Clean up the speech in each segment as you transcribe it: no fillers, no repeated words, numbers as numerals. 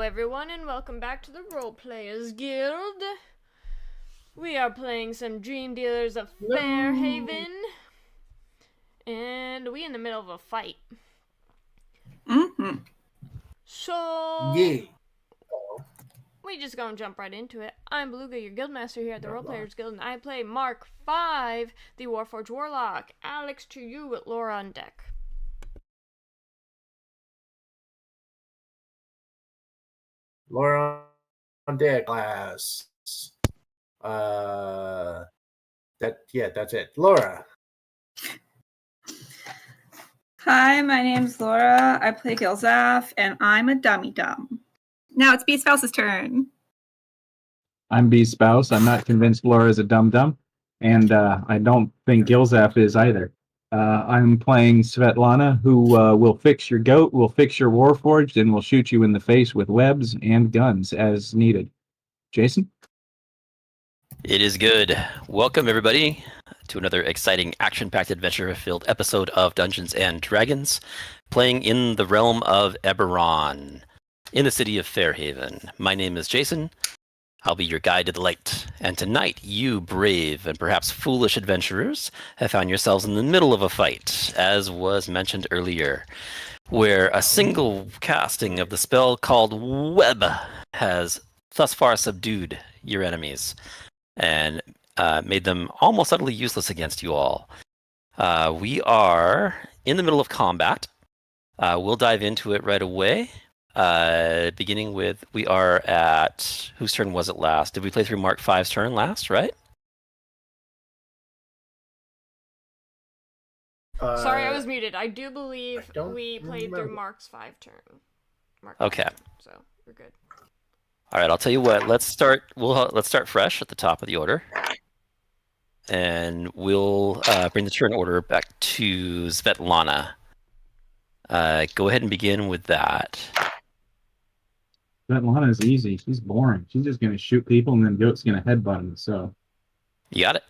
everyone, and welcome back to the Role Players Guild. We are playing some Dream Dealers of Fairhaven, and we in the middle of a fight. So, Yeah. we just gonna jump right into it. I'm Beluga, your guildmaster here at the Role Players Guild, and I play Mark 5, the Warforged Warlock. Alex, to you with Laura on deck. Laura on deck class. That's it. Laura. Hi, my name's Laura. I play Gilzaf, and I'm a dummy dumb. Now it's B Spouse's turn. I'm B's spouse. I'm not convinced Laura's a dum-dum, and I don't think Gilzaf is either. I'm playing Svetlana, who will fix your goat, will fix your Warforged, and will shoot you in the face with webs and guns as needed. Jason? It is good. Welcome, everybody, to another exciting action-packed adventure-filled episode of Dungeons & Dragons, playing in the realm of Eberron, in the city of Fairhaven. My name is Jason. I'll be your guide to the light. And tonight, you brave and perhaps foolish adventurers have found yourselves in the middle of a fight, as was mentioned earlier, where a single casting of the spell called Web has thus far subdued your enemies and made them almost utterly useless against you all. We are in the middle of combat. We'll dive into it right away. Beginning with, we are at, whose turn was it last? Did we play through Mark 5's turn last, right? Sorry, I was muted. I do believe we played remember. through Mark's 5 turn. Okay. So, we're good. All right, I'll tell you what. Let's start fresh at the top of the order, and we'll bring the turn order back to Svetlana. Go ahead and begin with that. Svetlana's easy. She's boring. She's just going to shoot people, and then Goat's going to headbutt them. So You got it.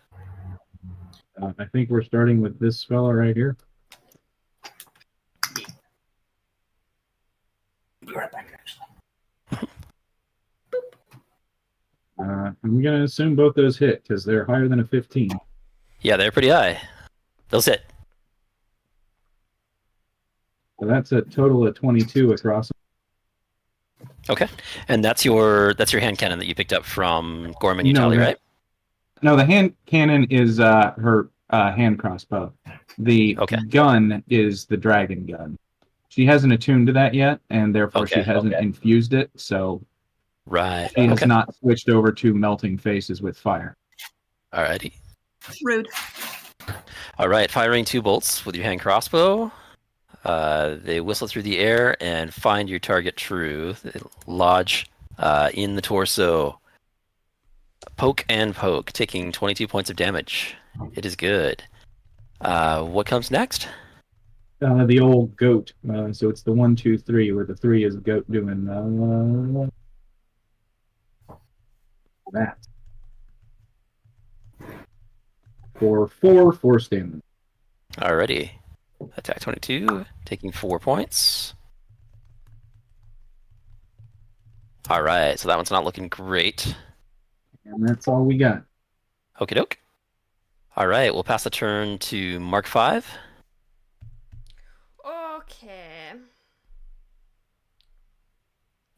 I think we're starting with this fella right here. Be right back, actually. I'm going to assume both those hit because they're higher than a 15. Yeah, they're pretty high. Those hit. So that's a total of 22 across. Okay, and that's your hand cannon that you picked up from Gorman Utali, right? No, the hand cannon is her hand crossbow. The gun is the dragon gun. She hasn't attuned to that yet, and therefore she hasn't infused it, so right. She has not switched over to melting faces with fire. Alrighty. Rude. All right, firing 2 bolts with your hand crossbow. They whistle through the air and find your target true. They lodge in the torso. Poke and poke, taking 22 points of damage. It is good. What comes next? The old goat. So it's the 1, 2, 3, where the 3 is goat doing that. For 4 force damage. Alrighty. Attack 22, taking 4 points. Alright, so that one's not looking great. And that's all we got. Okie doke. Alright, we'll pass the turn to Mark 5. Okay.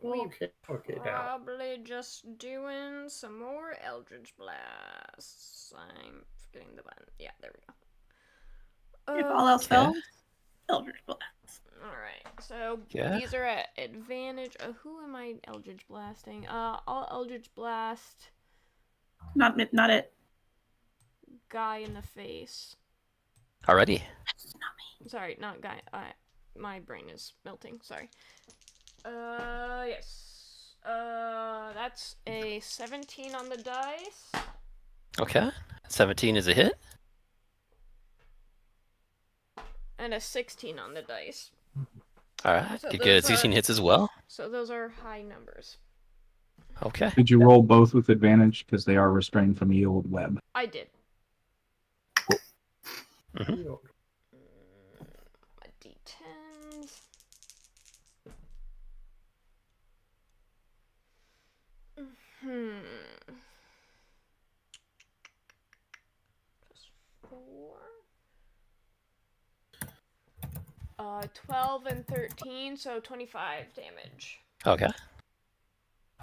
Okay, now. Probably just doing some more Eldritch Blasts. I'm forgetting the button. Yeah, there we go. If all else fails, Eldritch Blast. Alright, so Yeah. these are at advantage. Who am I Eldritch Blasting? I'll Eldritch Blast Not it. guy in the face. Alrighty. Sorry, not guy. My brain is melting. Sorry. Yes. That's a 17 on the dice. Okay. 17 is a hit. And a 16 on the dice. Alright, So good. 16 hits as well. So those are high numbers. Okay. Did you roll both with advantage? Because they are restrained from the old web. I did. Mm-hmm. My d10s. Hmm. Plus 4. 12 and 13, so 25 damage. Okay.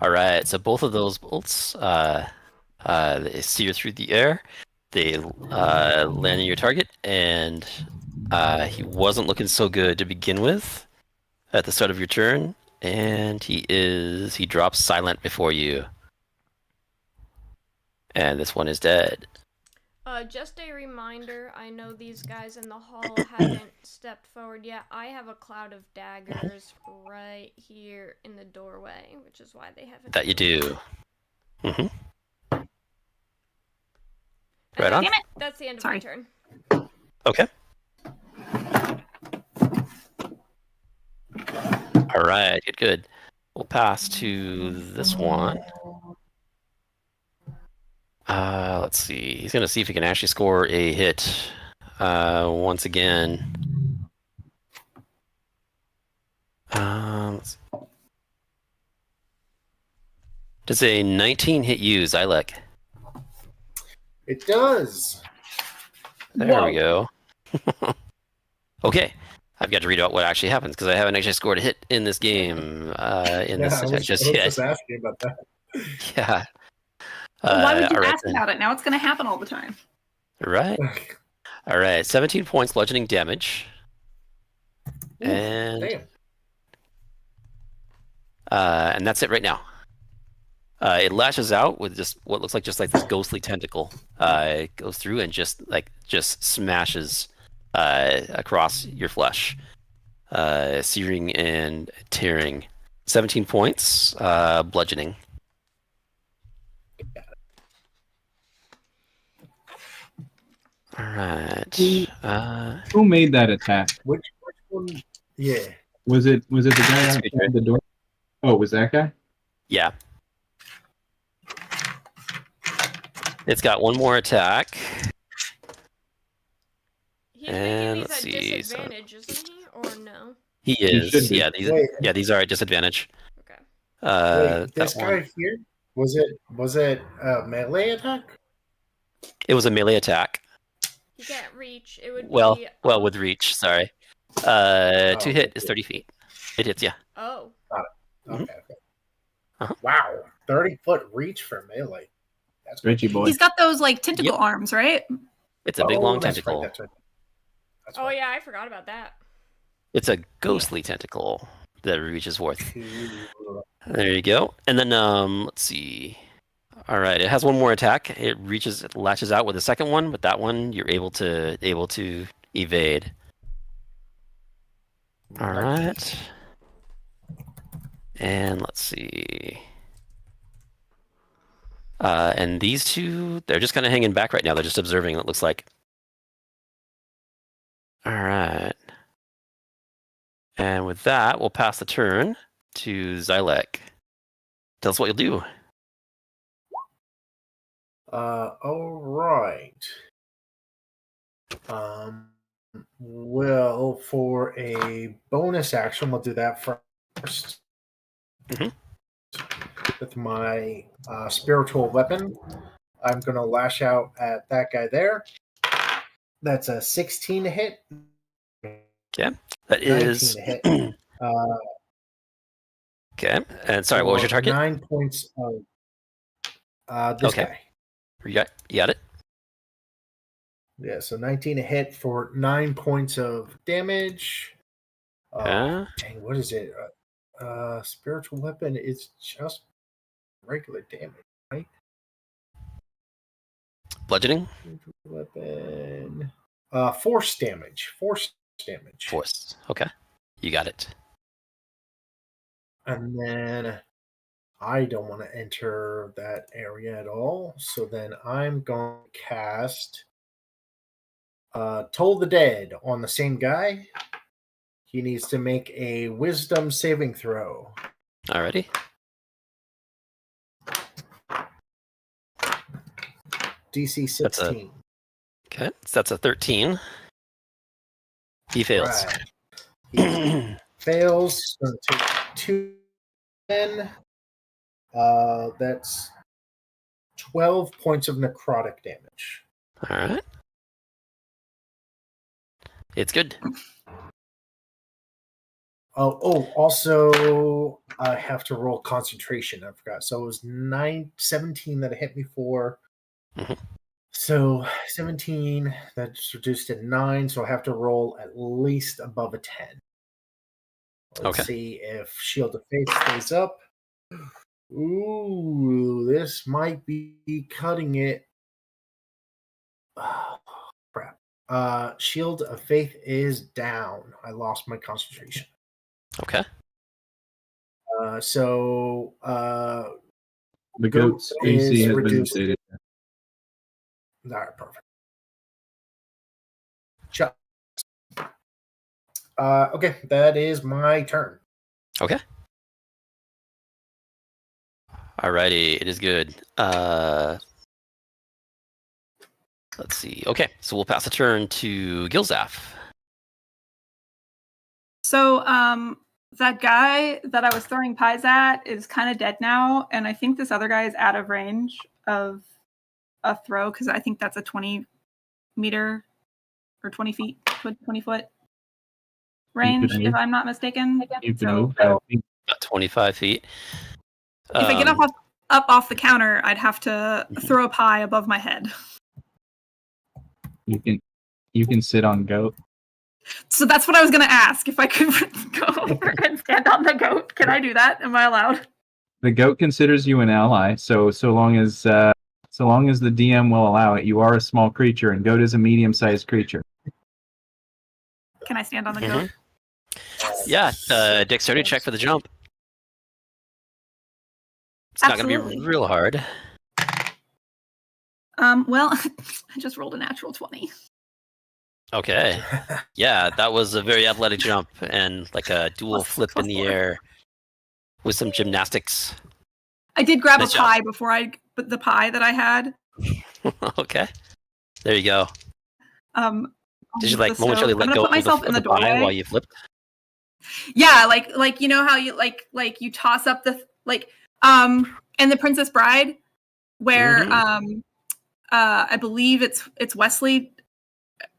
All right. So both of those bolts they sear through the air. They land on your target, and he wasn't looking so good to begin with at the start of your turn, and he drops silent before you. And this one is dead. Just a reminder, I know these guys in the hall haven't stepped forward yet. I have a cloud of daggers right here in the doorway, which is why they haven't That you moved. do. Mm-hmm. And Right on. Damn it. That's the end of Sorry. my turn. Okay. All right. Good. We'll pass to this one. Let's see. He's going to see if he can actually score a hit once again. Let's see. Does a 19 hit you, Zylek? It does. There we go. Okay. I've got to read out what actually happens because I haven't actually scored a hit in this game in this I was just just yet. asking about that. Yeah. Why would you all right ask then. about it? Now it's going to happen all the time. Right. All right. 17 points bludgeoning damage. And Damn. that's it right now. It lashes out with just what looks like this ghostly tentacle. It goes through and just smashes across your flesh, searing and tearing. 17 points, bludgeoning. All right. Who made that attack? Which one? Yeah. Was it the guy outside the door? Oh, it was that guy? Yeah. It's got one more attack. He's And making these let's at see, disadvantage, isn't he? Or no? He should is. be. Yeah, these are at disadvantage. Okay. Wait, this that guy one. here, was it a melee attack? It was a melee attack. He can't reach. It would Well, be. with reach. Sorry. To hit is 30 feet. It hits, yeah. Oh. Okay. Uh-huh. Wow, 30-foot reach for melee. That's Richie boy. He's got those like tentacle arms, right? It's a big long that's tentacle. Right, that's Oh right. yeah, I forgot about that. It's a ghostly tentacle that reaches forth. Cool. There you go. And then let's see. All right, it has one more attack. It latches out with a second one, but that one you're able to evade. All right. And let's see. And these two, they're just kind of hanging back right now. They're just observing, it looks like. All right. And with that, we'll pass the turn to Zylek. Tell us what you'll do. All right. Well, for a bonus action, we'll do that first. Mhm. With my spiritual weapon, I'm going to lash out at that guy there. That's a 16 to hit. Okay. That 19 is. to hit. Okay. And sorry, what was your target? 9 points of this Okay. guy. You got it? Yeah, so 19 to hit for 9 points of damage. Dang, what is it? Spiritual weapon is just regular damage, right? Bludgeoning? Spiritual weapon. Force damage. Force damage. Force. Okay. You got it. And then I don't want to enter that area at all. So then I'm going to cast Toll the Dead on the same guy. He needs to make a wisdom saving throw. Alrighty. DC 16. Okay. So that's a 13. He fails. Right. He fails. Going to take 2 men. That's 12 points of necrotic damage. All right. It's good. Also, I have to roll concentration. I forgot. So it was 17 that hit me for. Mhm. So 17, that's reduced to 9. So I have to roll at least above a 10. Let's Okay. see if Shield of Faith stays up. Ooh, this might be cutting it. Oh, crap. Shield of Faith is down. I lost my concentration. Okay. So The goat's AC is has been reduced. updated. All right, perfect. Shut. Okay, that is my turn. Okay. Alrighty, it is good. Let's see. Okay, so we'll pass the turn to Gilzaf. So, that guy that I was throwing pies at is kind of dead now, and I think this other guy is out of range of a throw because I think that's a 20 meter or 20 feet, 20 foot range, if I'm not mistaken. You can So, move 5 feet. About 25 feet. if I get up off the counter, I'd have to throw a pie above my head. You can sit on goat. So that's what I was going to ask. If I could go over and stand on the goat, can I do that? Am I allowed? The goat considers you an ally, so long as the DM will allow it, you are a small creature, and goat is a medium-sized creature. Can I stand on the goat? Yeah, dexterity check for the jump. It's not going to be real hard. Well, I just rolled a natural 20. Okay. Yeah, that was a very athletic jump and like a dual flip in the 4. air with some gymnastics. I did grab Nice a pie before the pie that I had. Okay. There you go. Did you momentarily let go put myself in the pie doorway while you flipped? Yeah, like you know how you like you toss up the in the Princess Bride where I believe it's Wesley.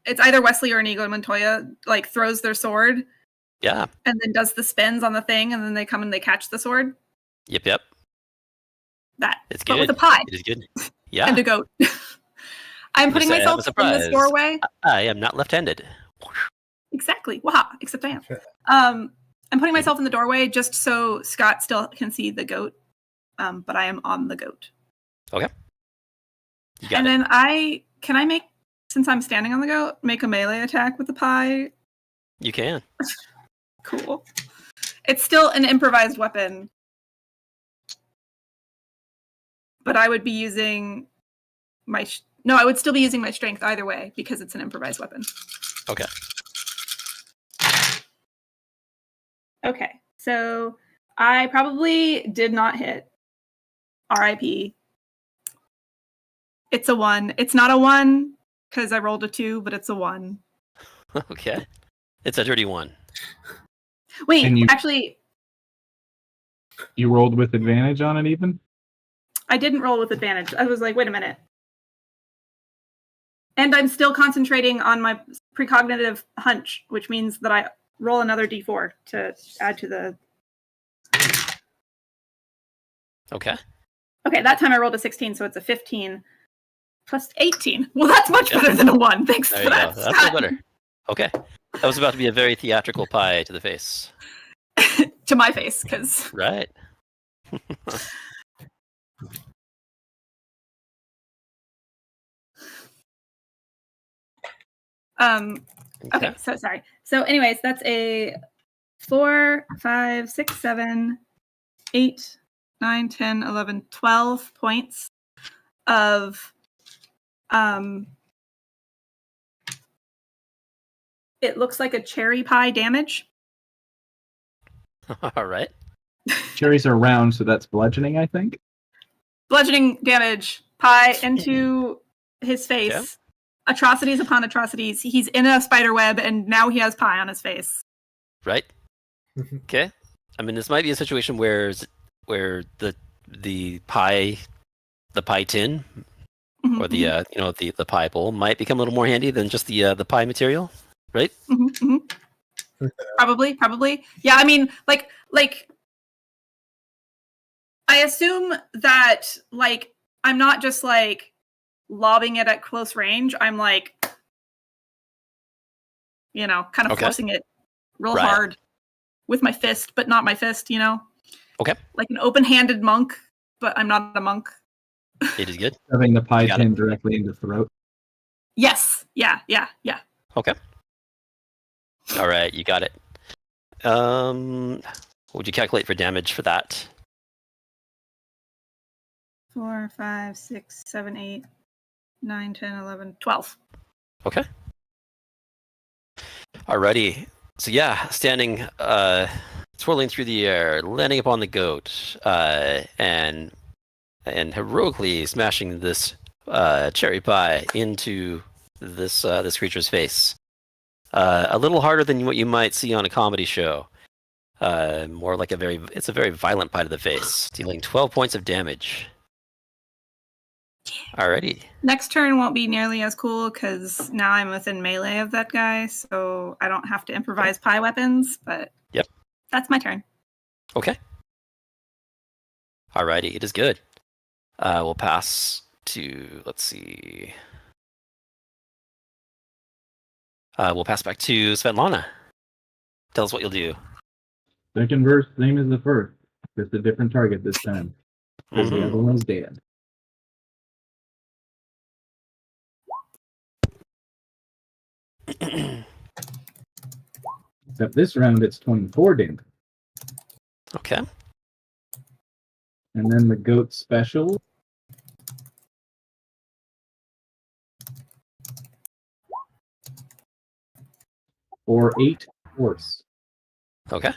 It's either Wesley or Inigo Montoya like throws their sword. Yeah. And then does the spins on the thing, and then they come and they catch the sword. Yep. That. It's good. But with a pie. It is good. Yeah. And a goat. I'm putting myself in this doorway. I am not left-handed. Exactly. Wow. Except I am. I'm putting myself in the doorway just so Scott still can see the goat. But I am on the goat. Okay. And then can I make, since I'm standing on the goat, make a melee attack with the pie? You can. Cool. It's still an improvised weapon. But I would be using I would still be using my strength either way because it's an improvised weapon. Okay. Okay. So I probably did not hit. RIP. It's a 1. It's not a 1 because I rolled a 2, but it's a 1. Okay. It's a dirty 1. Wait, actually... You rolled with advantage on it even? I didn't roll with advantage. I was like, wait a minute. And I'm still concentrating on my precognitive hunch, which means that I roll another d4 to add to the... Okay. Okay, that time I rolled a 16, so it's a 15 plus 18. Well, that's much better than a 1. Thanks there for that. Go. That's better. Okay. That was about to be a very theatrical pie to the face. To my face, because... Right. Okay, so sorry. So anyways, that's a 4, 5, 6, 7, 8, 9, 10, 11, 12 points of it looks like a cherry pie damage. All right. Cherries are round, so that's bludgeoning, I think. Bludgeoning damage, pie into his face. Okay. Atrocities upon atrocities. He's in a spider web, and now he has pie on his face. Right. Okay. I mean, this might be a situation where the the pie tin or the the pie bowl might become a little more handy than just the pie material, right? Probably. Yeah, I mean, like I assume that like I'm not just like lobbing it at close range. I'm like, kind of forcing it real hard with my fist, but not my fist, Okay. Like an open-handed monk, but I'm not a monk. It is good. Shoving the pie tin directly in the throat. Yes. Yeah. Okay. All right, you got it. What would you calculate for damage for that? 4, 5, 6, 7, 8, 9, 10, 11, 12. Okay. Alrighty. So yeah, standing, swirling through the air, landing upon the goat, and heroically smashing this cherry pie into this creature's face. A little harder than what you might see on a comedy show. More like it's a very violent pie to the face, dealing 12 points of damage. Alrighty. Next turn won't be nearly as cool because now I'm within melee of that guy, so I don't have to improvise pie weapons, but yep, that's my turn. Okay. Alrighty, it is good. We'll pass to, let's see. We'll pass back to Svetlana. Tell us what you'll do. Second verse, same as the first. Just a different target this time. Because the other one's dead. Except this round it's 24 damage. Okay. And then the goat special. Or 8 force. Okay.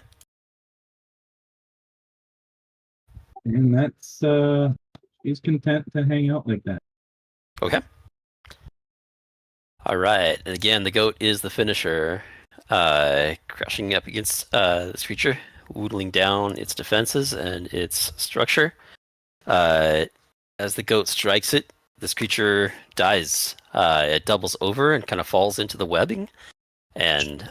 And that's he's content to hang out like that. Okay. All right. And again, the goat is the finisher, crashing up against this creature, whittling down its defenses and its structure. As the goat strikes it, this creature dies. It doubles over and kind of falls into the webbing, and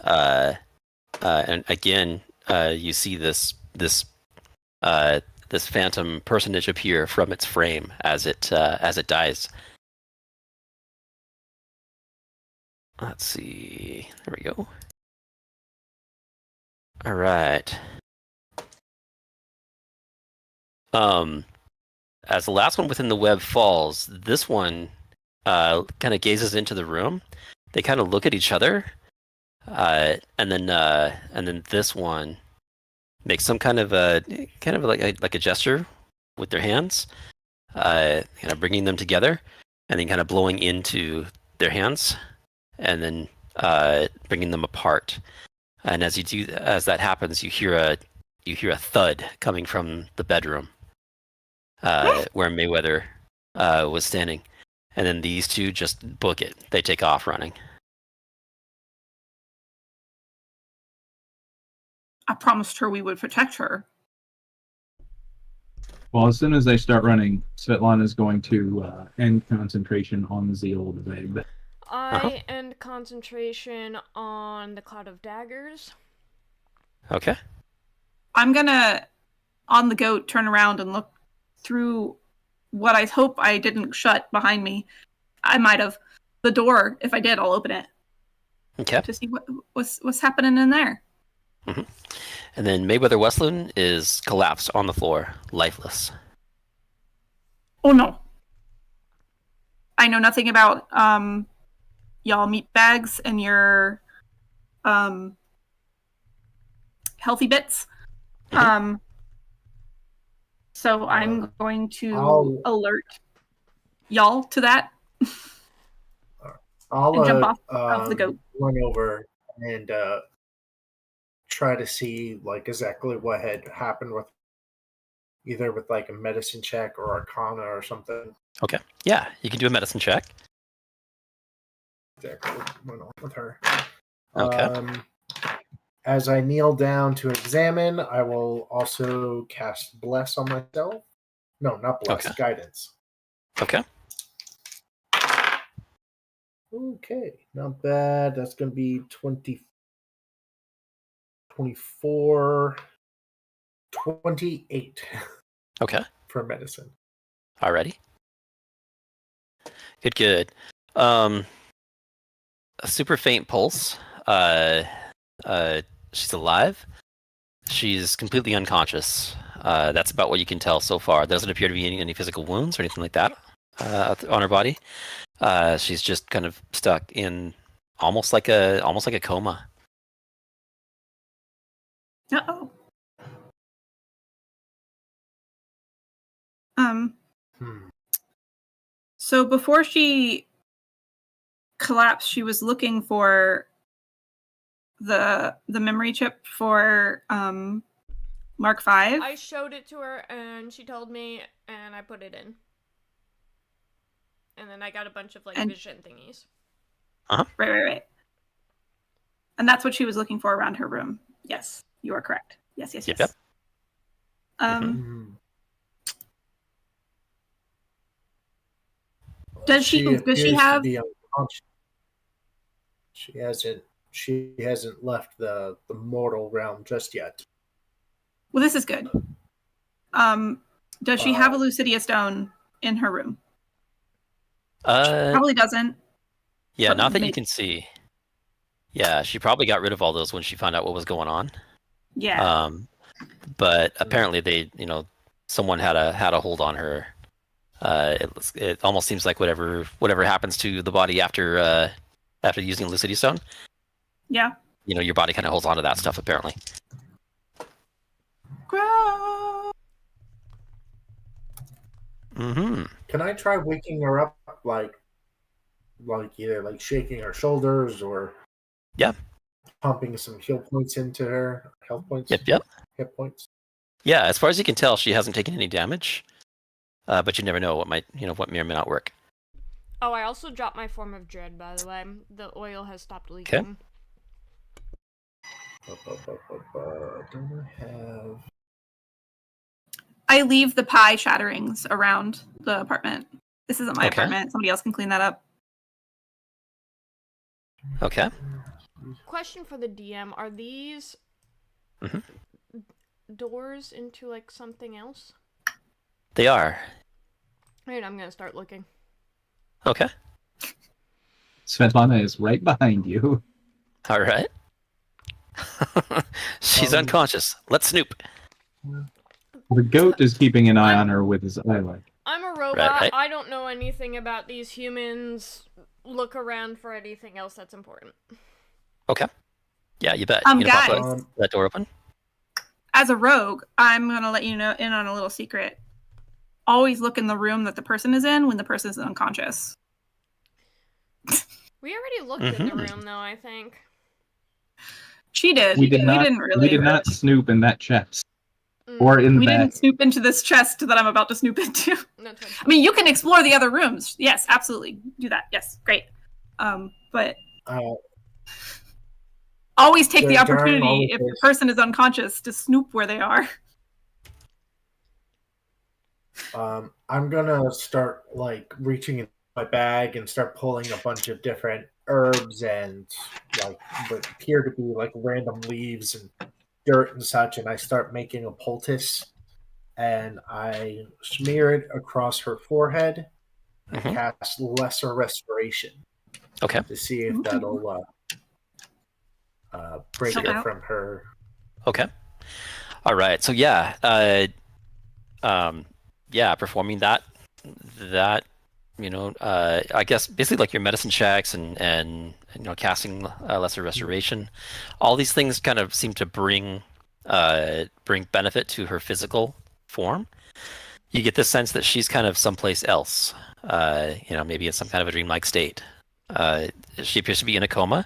again, you see this phantom personage appear from its frame as it dies. Let's see. There we go. All right. As the last one within the web falls, this one kind of gazes into the room. They kind of look at each other, and then this one makes some kind of like a gesture with their hands, kind of bringing them together, and then kind of blowing into their hands, and then bringing them apart. And as that happens, you hear a thud coming from the bedroom where Mayweather was standing, and then these two just book it. They take off running. I promised her we would protect her. Well, as soon as they start running, Svetlana is going to end concentration on the old web. I end concentration on the cloud of daggers. Okay. I'm gonna, on the goat, turn around and look through what I hope I didn't shut behind me. I might have. The door, if I did, I'll open it. Okay. To see what's happening in there. Mm-hmm. And then Mayweather Westland is collapsed on the floor, lifeless. Oh no. I know nothing about y'all meat bags and your healthy bits. So I'm going to alert y'all to that. I'll jump off of the goat. Run over and try to see like exactly what had happened with either with like a medicine check or arcana or something. Okay. Yeah, you can do a medicine check. Exactly. Went on with her. Okay. As I kneel down to examine, I will also cast Bless on myself. No, not bless. Okay. Guidance. Okay. Okay, not bad. That's going to be 24, 28 Okay. for medicine. Alrighty. Good. A super faint pulse. She's alive. She's completely unconscious. That's about what you can tell so far. There doesn't appear to be any physical wounds or anything like that on her body. She's just kind of stuck in almost like a coma. Uh-oh. So before she collapsed, she was looking for the memory chip for Mark V. I showed it to her, and she told me, and I put it in. And then I got a bunch of vision thingies. Right. And that's what she was looking for around her room. Yes, you are correct. Yes. Yep. Does she have? To be unconscious. She hasn't left the mortal realm just yet. Well, this is good. Does she have a Lucidia stone in her room? She probably doesn't. Yeah, not that you can see. Yeah, she probably got rid of all those when she found out what was going on. Yeah. But apparently they, someone had a hold on her. It almost seems like whatever happens to the body after using Lucidia Stone. Yeah. Your body kind of holds on to that stuff apparently. Grow. Mm-hmm. Can I try waking her up, like either like shaking her shoulders or pumping some health points into her? Health points. Yep. Hit points. Yeah, as far as you can tell, she hasn't taken any damage. But you never know what may or may not work. Oh, I also dropped my form of dread, by the way. The oil has stopped leaking. Don't I have? I leave the pie shatterings around the apartment. This isn't my apartment. Somebody else can clean that up. Okay. Question for the DM: are these doors into something else? They are. Alright, I'm gonna start looking. Okay. Svetlana is right behind you. All right. She's unconscious. Let's snoop. The goat is keeping an eye on her with his eyelight. I'm a robot. Right. I don't know anything about these humans. Look around for anything else that's important. Okay. Yeah, you bet. Guys, pop that door open. As a rogue, I'm gonna let you know in on a little secret. Always look in the room that the person is in when the person is unconscious. We already looked in the room, though, I think. She did. We didn't really. We did not snoop in that chest. Or in the We back. didn't snoop into this chest that I'm about to snoop into. That's right. I mean, you can explore the other rooms. Yes, absolutely. Do that. Yes, great. But always take the opportunity if the person is unconscious to snoop where they are. I'm gonna start reaching in my bag and start pulling a bunch of different herbs and what appear to be random leaves and dirt and such, and I start making a poultice and I smear it across her forehead and cast Lesser Restoration. Okay. To see if that'll break her from her. Okay. All right. So performing that I guess basically like your medicine checks and casting Lesser Restoration, all these things kind of seem to bring benefit to her physical form. You get the sense that she's kind of someplace else, maybe in some kind of a dreamlike state. She appears to be in a coma.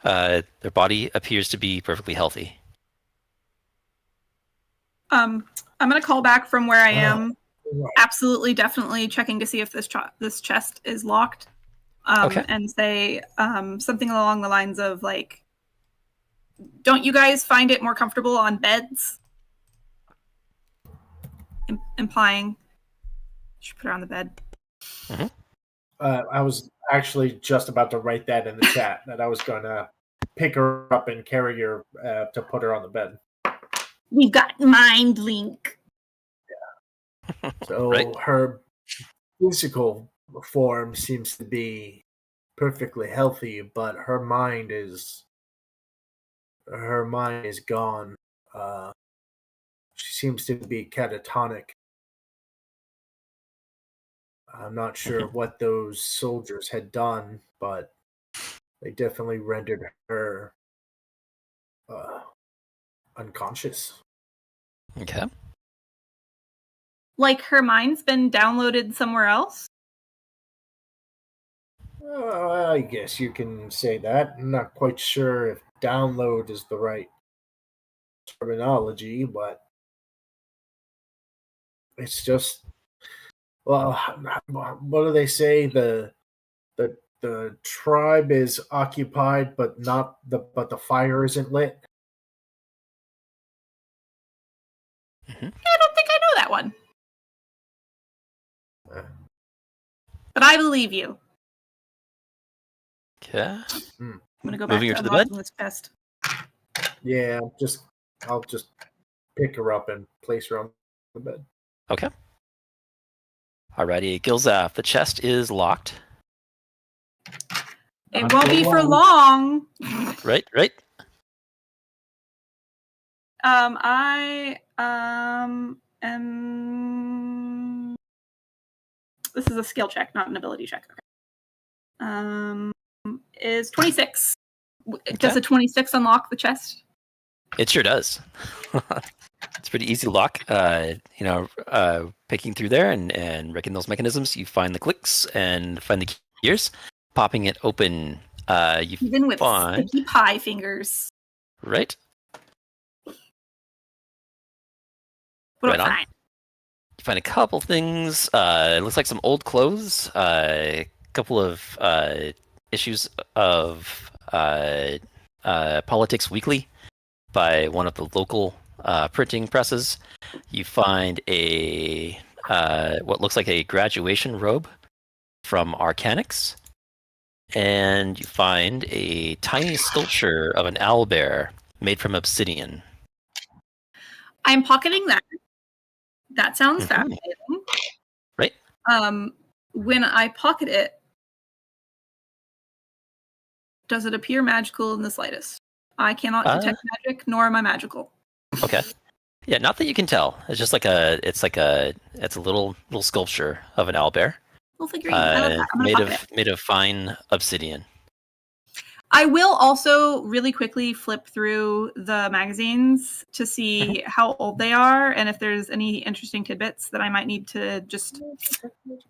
Their body appears to be perfectly healthy. I'm going to call back from where I am. Absolutely, definitely checking to see if this chest is locked. And say something along the lines of don't you guys find it more comfortable on beds? Implying Should put her on the bed. I was actually just about to write that in the chat that I was going to pick her up and carry her to put her on the bed. We've got mind link. So Right. her physical form seems to be perfectly healthy, but her mind is gone. She seems to be catatonic. I'm not sure what those soldiers had done, but they definitely rendered her unconscious. Okay. Like her mind's been downloaded somewhere else? I guess you can say that. I'm not quite sure if download is the right terminology, but it's just, well, what do they say? The tribe is occupied, but the fire isn't lit. I don't think I know that one. Uh, But I believe you. Okay. I'm gonna go back Moving to her to the bed? unlocking this chest. Yeah, I'll just pick her up and place her on the bed. Okay. Alrighty, Gilzaf, the chest is locked. It Not won't for be for long. long. Right. I am. This is a skill check, not an ability check. Okay. Is 26. Does Okay. a 26 unlock the chest? It sure does. It's pretty easy to lock. Picking through there and wrecking those mechanisms, you find the clicks and find the gears. Popping it open, you Even with find sticky pie fingers. right. What Right do I on. find? You find a couple things. It looks like some old clothes. A couple of issues of Politics Weekly by one of the local printing presses. You find a what looks like a graduation robe from Arcanics, and you find a tiny sculpture of an owlbear made from obsidian. I'm pocketing that. That sounds Mhm. fascinating. Right. When I pocket it, does it appear magical in the slightest? I cannot detect magic, nor am I magical. Okay. Yeah, not that you can tell. It's just like it's a little sculpture of an owlbear. Little figurine. I love that. I'm gonna pocket it. made of fine obsidian. I will also really quickly flip through the magazines to see how old they are and if there's any interesting tidbits that I might need to just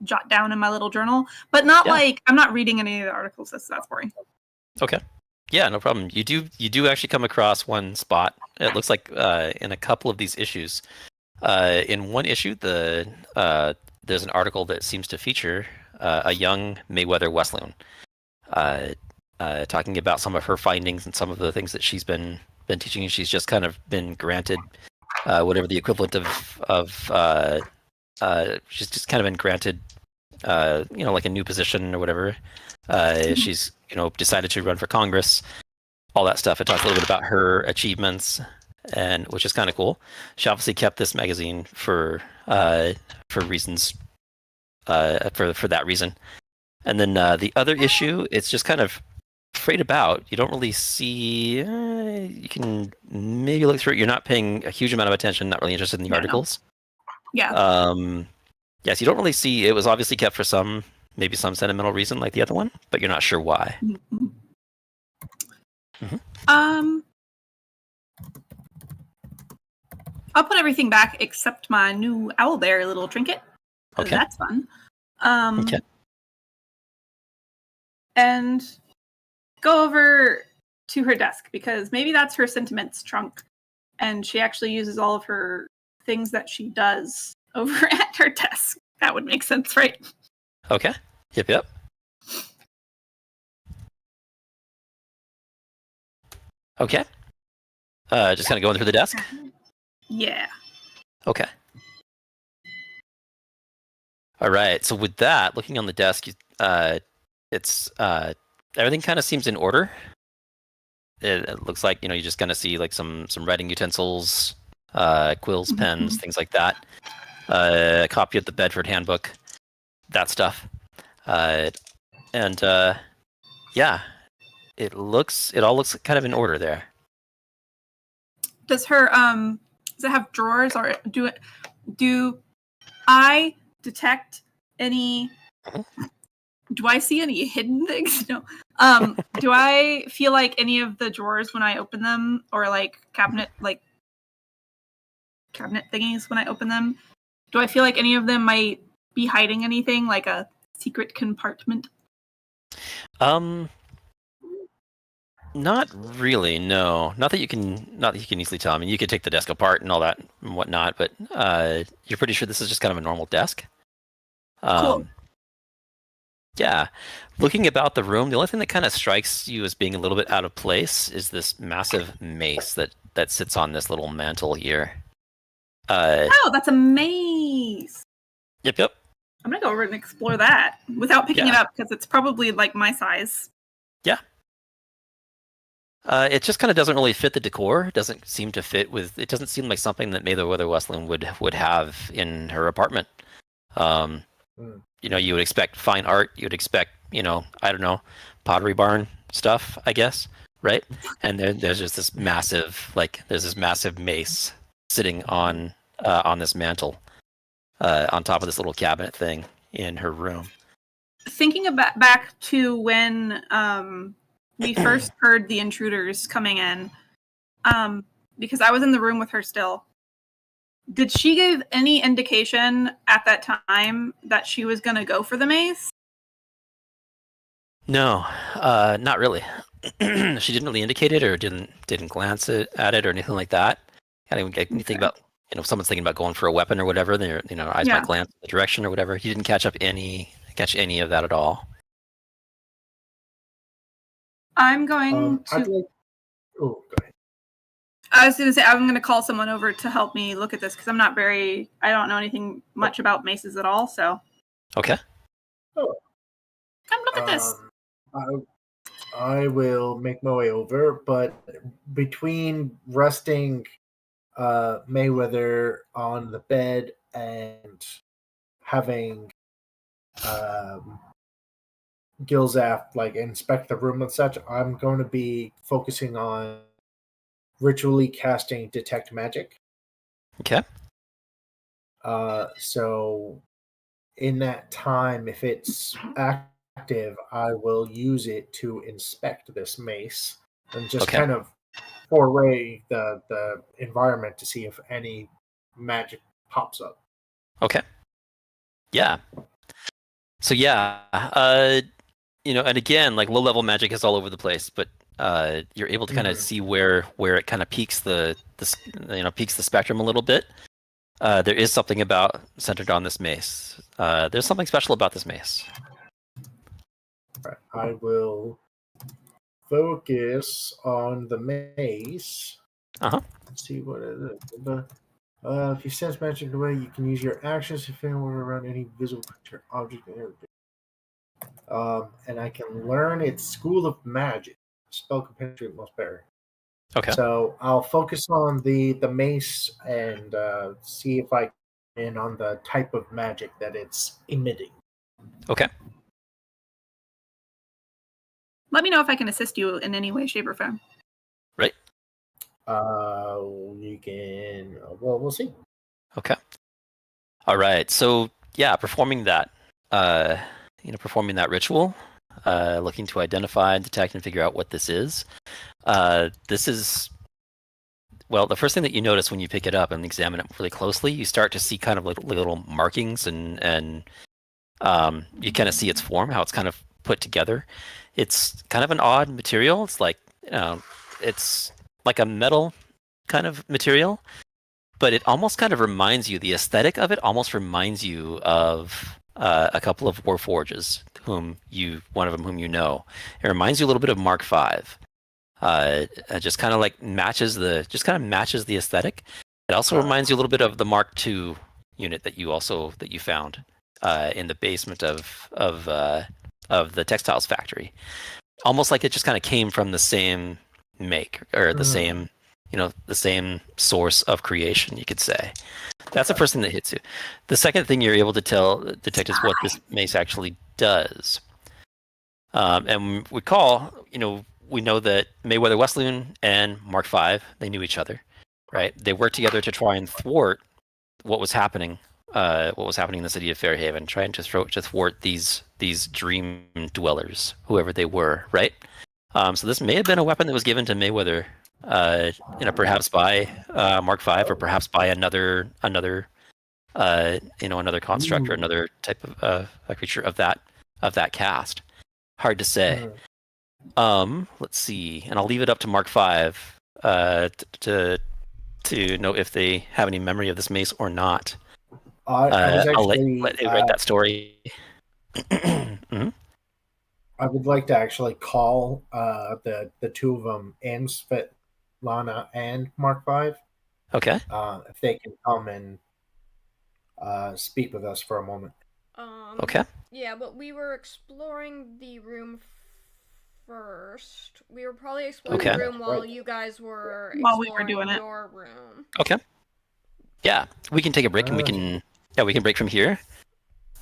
jot down in my little journal. But not like I'm not reading any of the articles. That's boring. Okay. Yeah, no problem. You do actually come across one spot. It looks like in a couple of these issues. In one issue, there's an article that seems to feature a young Mayweather Westloon. Talking about some of her findings and some of the things that she's been teaching. She's just kind of been granted whatever the equivalent of she's just kind of been granted like a new position or whatever. She's decided to run for Congress, all that stuff. It talks a little bit about her achievements, and which is kind of cool. She obviously kept this magazine for reasons for that reason. And then the other issue, it's just kind of frayed about. You don't really see. You can maybe look through it. You're not paying a huge amount of attention. Not really interested in the articles. Yeah. Yes, you don't really see. It was obviously kept for maybe some sentimental reason, like the other one, but you're not sure why. I'll put everything back except my new owlbear little trinket. Okay. That's fun. Okay. And go over to her desk because maybe that's her sentiments trunk, and she actually uses all of her things that she does over at her desk. That would make sense, right? Okay. Yep. Okay. Just kind of going through the desk? Yeah. Okay. All right. So with that, looking on the desk, it's everything kind of seems in order. It looks like you just kind of see like some writing utensils, quills, pens, things like that. A copy of the Bedford Handbook, that stuff, and yeah, it all looks kind of in order there. Does her does it have drawers, or do I detect any? Do I see any hidden things? No. Do I feel like any of the drawers when I open them, or like cabinet thingies when I open them? Do I feel like any of them might be hiding anything, like a secret compartment? Not really. No, not that you can easily tell. I mean, you could take the desk apart and all that and whatnot, but you're pretty sure this is just kind of a normal desk. Cool. Yeah. Looking about the room, the only thing that kind of strikes you as being a little bit out of place is this massive mace that sits on this little mantle here. Oh, that's a maze. Yep. I'm gonna go over and explore that without picking it up, because it's probably like my size. Yeah. It just kind of doesn't really fit the decor. It doesn't seem to fit with. It doesn't seem like something that Mayweather Westland would have in her apartment. You would expect fine art. You would expect, I don't know, Pottery Barn stuff, I guess, right? And there's just this massive, mace sitting on this mantle, on top of this little cabinet thing in her room. Thinking about back to when we first heard the intruders coming in, because I was in the room with her still. Did she give any indication at that time that she was going to go for the mace? No, not really. She didn't really indicate it, or didn't glance at it or anything like that. I didn't get anything about, if someone's thinking about going for a weapon or whatever, their eyes might glance in the direction or whatever. He didn't catch any of that at all. I'm going to. Go ahead. I was going to say, I'm going to call someone over to help me look at this, because I don't know anything much about maces at all, so. Okay. Oh. Come look at this. I will make my way over, but between resting Mayweather on the bed and having Gilzaf inspect the room and such, I'm going to be focusing on ritually casting Detect Magic. Okay. So in that time, if it's active, I will use it to inspect this mace and just kind of foray the environment to see if any magic pops up. Okay. Yeah. So and again, low-level magic is all over the place, but you're able to kind of see where it kind of peaks the spectrum a little bit. There is something centered on this mace. There's something special about this mace. Right. I will focus on the mace. Let's see what it is. If you sense magic away, you can use your actions to feel around any visible creature, object, and everything. And I can learn its School of Magic. Spell can penetrate most barrier. Okay. So I'll focus on the mace and see if I can on the type of magic that it's emitting. Okay. Let me know if I can assist you in any way, shape, or form. Right. You can. Well, we'll see. Okay. All right. So performing that. Performing that ritual. Looking to identify, detect, and figure out what this is. This is, the first thing that you notice when you pick it up and examine it really closely, you start to see kind of little markings and you kind of see its form, how it's kind of put together. It's kind of an odd material. It's it's like a metal kind of material, but it almost kind of reminds you, the aesthetic of it almost reminds you of a couple of Warforges, one of them whom you know. It reminds you a little bit of Mark V. It just kind of matches the aesthetic. It also reminds you a little bit of the Mark II unit that you found. in the basement of the textiles factory, almost like it just kind of came from the same make or the same, the same source of creation, you could say. That's the first thing that hits you. The second thing you're able to tell detectives what this mace actually does. And we know that Mayweather Westloon and Mark V, they knew each other, right? They worked together to try and thwart what was happening in the city of Fairhaven, trying to thwart these dream dwellers, whoever they were, right? So this may have been a weapon that was given to Mayweather, perhaps by Mark V, or perhaps by another construct or another type of a creature of that caste. Hard to say. Let's see, and I'll leave it up to Mark V to know if they have any memory of this mace or not. I'll let you write that story. Mm-hmm. I would like to actually call the two of them, and Svetlana and Mark V. Okay. If they can come and speak with us for a moment. Okay. Yeah, but we were exploring the room first. We were probably exploring the room while you guys were exploring your room. Okay. Yeah, we can take a break and we can break from here.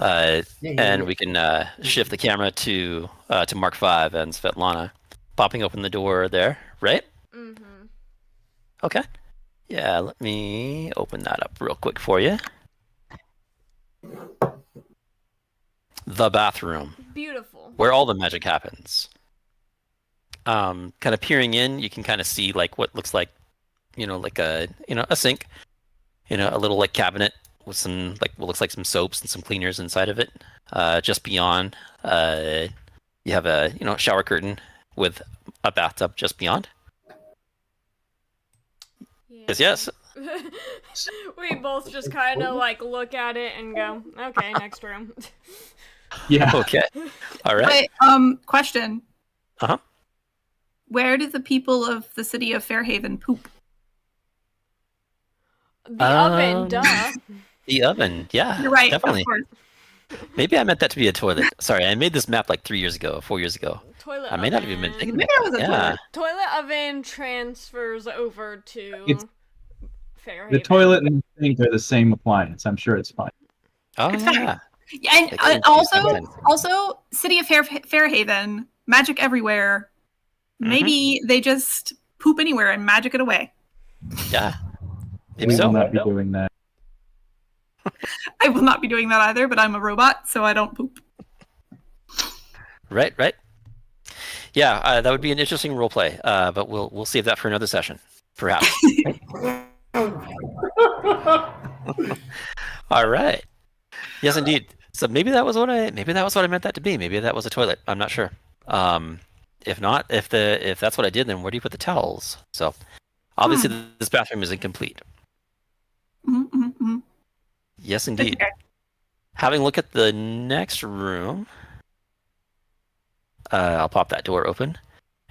And we can shift the camera to Mark V and Svetlana, popping open the door there, right? Mm-hmm. Okay. Yeah, let me open that up real quick for you. The bathroom. Beautiful. Where all the magic happens. Kind of peering in, you can kind of see like what looks like, like a sink, a little like cabinet with some like what looks like some soaps and some cleaners inside of it. Just beyond, you have a shower curtain with a bathtub just beyond. Yeah. Yes. We both just kind of like look at it and go, okay, next room. Yeah. Okay. All right. Wait, question. Uh-huh. Where do the people of the city of Fairhaven poop? The oven, duh. The oven, yeah. You're right, definitely. of course. Maybe I meant that to be a toilet. Sorry, I made this map like 4 years ago. Toilet I may oven. not have even been thinking Maybe about it was a that. Toilet oven transfers over to It's- Fairhaven. The toilet and the sink are the same appliance. I'm sure it's fine. Oh, It's yeah. Yeah, and Like, it's also, city of Fairhaven, magic everywhere. Maybe they just poop anywhere and magic it away. Yeah. Maybe We so. will not be doing that. I will not be doing that either, but I'm a robot, so I don't poop. Right. Yeah, that would be an interesting role play. But we'll save that for another session, perhaps. All right. Yes, indeed. So maybe that was what I meant that to be. Maybe that was a toilet. I'm not sure. If not, if that's what I did, then where do you put the towels? So obviously this bathroom is incomplete. Mm-hmm. Yes, indeed. Okay. Having a look at the next room, I'll pop that door open,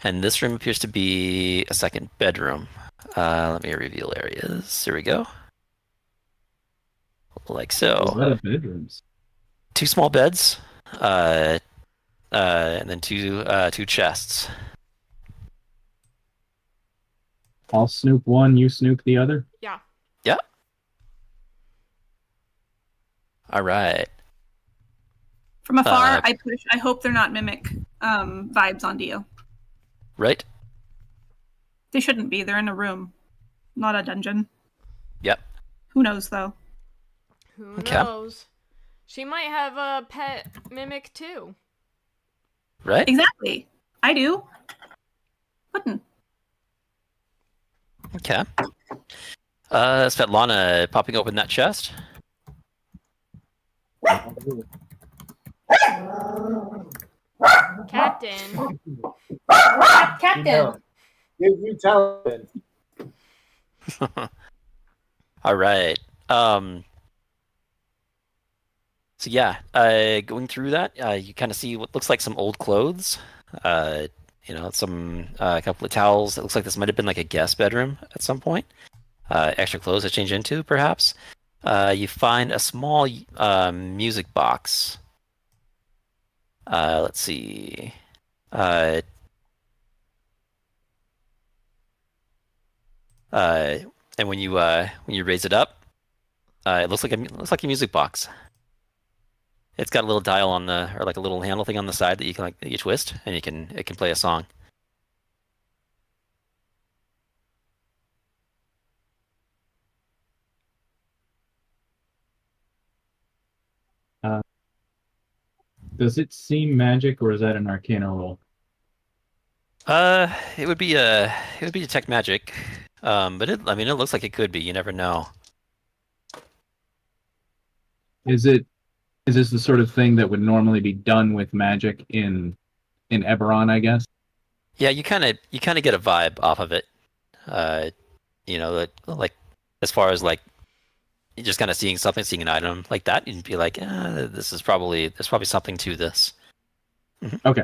and this room appears to be a second bedroom. Let me reveal areas. Here we go. Like A lot so. of bedrooms. 2 small beds, and then two chests. I'll snoop one, you snoop the other. Yeah. All right. From afar, I hope they're not mimic vibes on Dio. Right. They shouldn't be. They're in a room, not a dungeon. Yep. Who knows, though? Who Okay. knows? She might have a pet mimic too. Right. Exactly. I do. Wouldn't. Okay. Svetlana popping open that chest. Captain. Captain. You tell them. All right. So yeah, going through that, you kind of see what looks like some old clothes. Some a couple of towels. It looks like this might have been like a guest bedroom at some point. Extra clothes to change into, perhaps. You find a small music box. Let's see. And when you raise it up, it looks like a music box. It's got a little dial on the, or like a little handle thing on the side that you can that you twist, and it can play a song. Does it seem magic, or is that an Arcana roll? It would be detect magic, but it looks like it could be. You never know. Is this the sort of thing that would normally be done with magic in Eberron, I guess? Yeah, you kind of get a vibe off of it. Like as far as like you're just kind of seeing an item like that, you'd be like, there's probably something to this. Okay.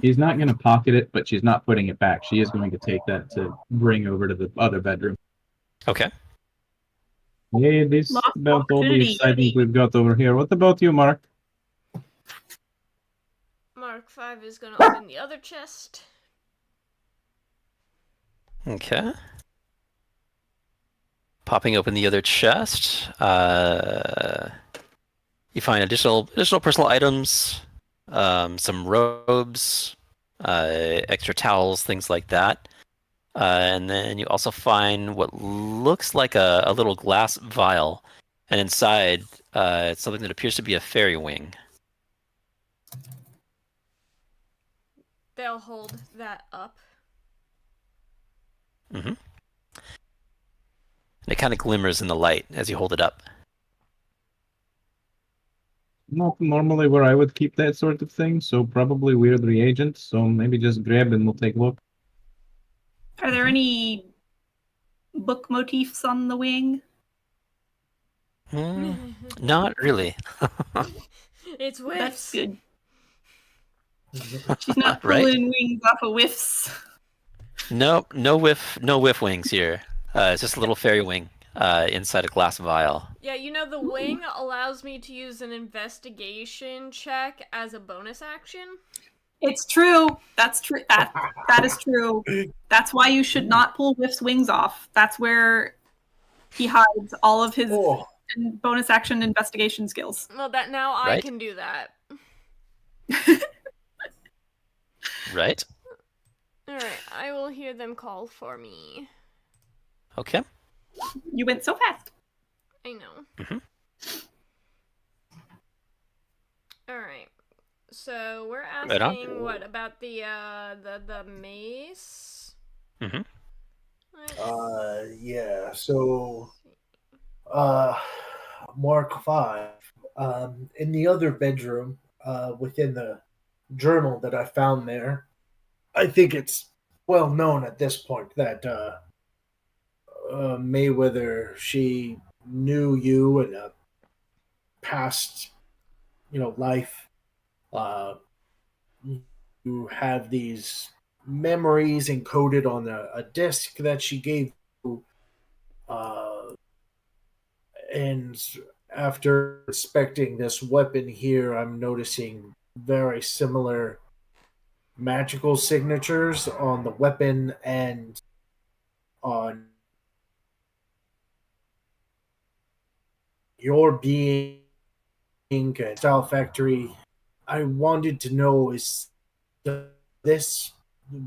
She's not going to pocket it, but she's not putting it back. She is going to take that to bring over to the other bedroom. Okay. Yeah, this Lost about all the opportunity. excitement we've got over here. What about you, Mark? Mark 5 is going to open the other chest. Okay. Popping open the other chest, you find additional personal items, some robes, extra towels, things like that. And then you also find what looks like a little glass vial, and inside it's something that appears to be a fairy wing. They'll hold that up. Mm-hmm. And it kind of glimmers in the light as you hold it up. Not normally where I would keep that sort of thing, so probably weird reagents. So maybe just grab and we'll take a look. Are there any book motifs on the wing? Not really. It's whiffs. That's good. She's not Right? pulling wings off of whiffs. Nope, no whiff wings here. It's just a little fairy wing inside a glass vial. Yeah, the wing allows me to use an investigation check as a bonus action. It's true. That's true. That is true. That's why you should not pull Whiff's wings off. That's where he hides all of his bonus action investigation skills. Well, that now I Right. can do that. Right? Alright, I will hear them call for me. Okay. You went so fast. I know. Mhm. Alright. So we're Right on. asking what about the mace? Mhm. Yeah. So, Mark 5. In the other bedroom, within the journal that I found there, I think it's well known at this point that Mayweather, she knew you in a past, life. You have these memories encoded on a disc that she gave you. And after inspecting this weapon here, I'm noticing very similar magical signatures on the weapon and on your being and Style Factory. I wanted to know, does this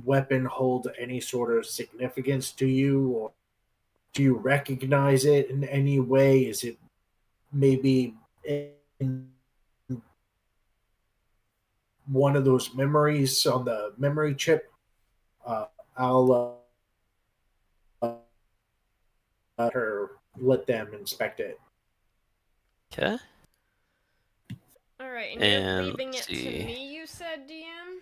weapon hold any sort of significance to you, or do you recognize it in any way? Is it maybe in one of those memories on the memory chip? I'll let them inspect it. Okay. Alright, and And you're leaving it let's to see. me, you said, DM?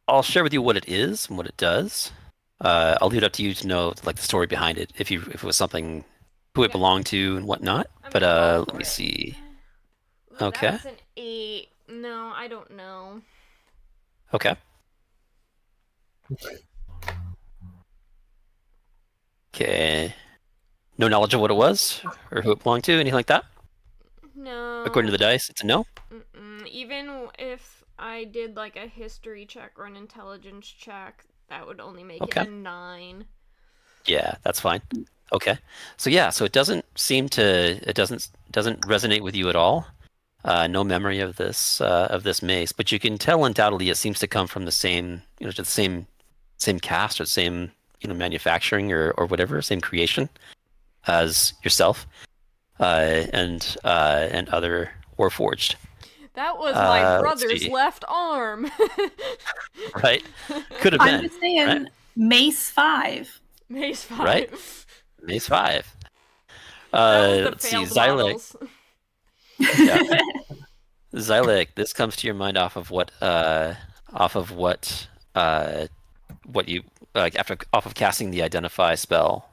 I'll share with you what it is and what it does. I'll leave it up to you to know like the story behind it, if it was something, who it Yeah. belonged to and whatnot. I'm But gonna go let for me it. see. Ooh, Okay. That was an 8. No, I don't know. Okay. Okay. No knowledge of what it was or who it belonged to, anything like that? No. According to the dice, it's a no? Even if I did like a history check or an intelligence check, that would only make Okay. it a 9. Yeah, that's fine. Okay. So yeah, so it doesn't resonate with you at all. No memory of this mace, but you can tell undoubtedly it seems to come from the same, the same cast or the same, manufacturing or whatever, same creation as yourself, and other Warforged. That was my let's brother's see. left arm. Right? Could have been. I'm just saying, right? Mace 5. Mace 5. Right. Mace 5. That was the Let's see, failed Xylek. models. Yeah. Xylek, this comes to your mind off of what you off of casting the identify spell.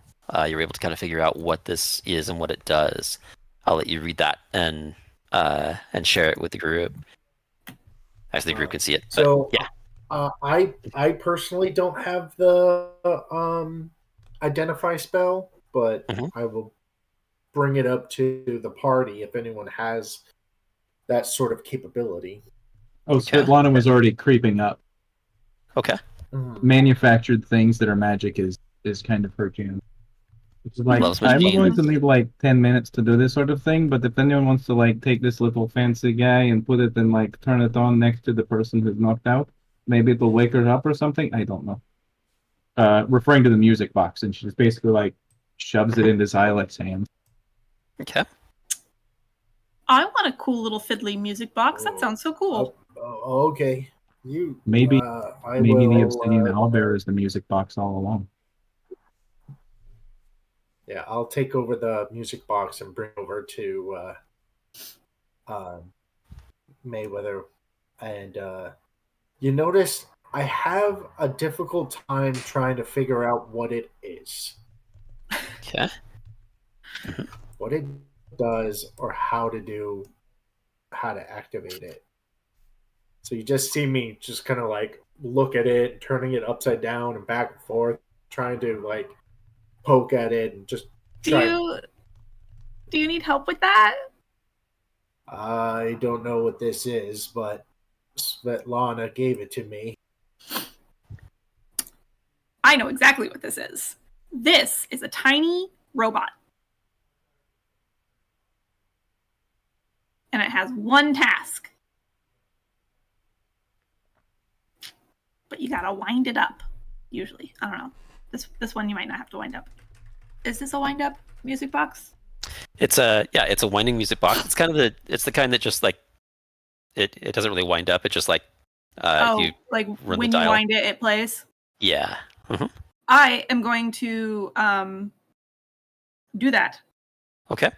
You're able to kind of figure out what this is and what it does. I'll let you read that and share it with the group. Actually, the group can see it. But, So yeah. I personally don't have the identify spell, but Mhm. I will bring it up to the party if anyone has that sort of capability. Oh, Okay. Svetlana was already creeping up. Okay. Manufactured things that are magic is kind of her jam. It's like, Loves I'm machines. going to need like 10 minutes to do this sort of thing, but if anyone wants to like take this little fancy guy and put it and like turn it on next to the person who's knocked out, maybe it'll wake her up or something. I don't know. Referring to the music box, and she just basically like shoves it into Xylek's hand. Okay. I want a cool little fiddly music box. That sounds so cool. Okay. You Maybe I maybe will, the Obsidian Owlbear is the music box all along. Yeah, I'll take over the music box and bring over to Mayweather. And you notice I have a difficult time trying to figure out what it is, Okay. what it does, or how to activate it. So you just see me just kind of like look at it, turning it upside down and back and forth, trying to like poke at it and just try. Do you need help with that? I don't know what this is, but Svetlana gave it to me. I know exactly what this is. This is a tiny robot. And it has one task. But you gotta wind it up, usually. I don't know. This one you might not have to wind up. Is this a wind up music box? It's a winding music box. It's the kind that just like it doesn't really wind up. It just like you like run the when you dial. wind it, it plays. Yeah. Mhm. I am going to do that. Okay.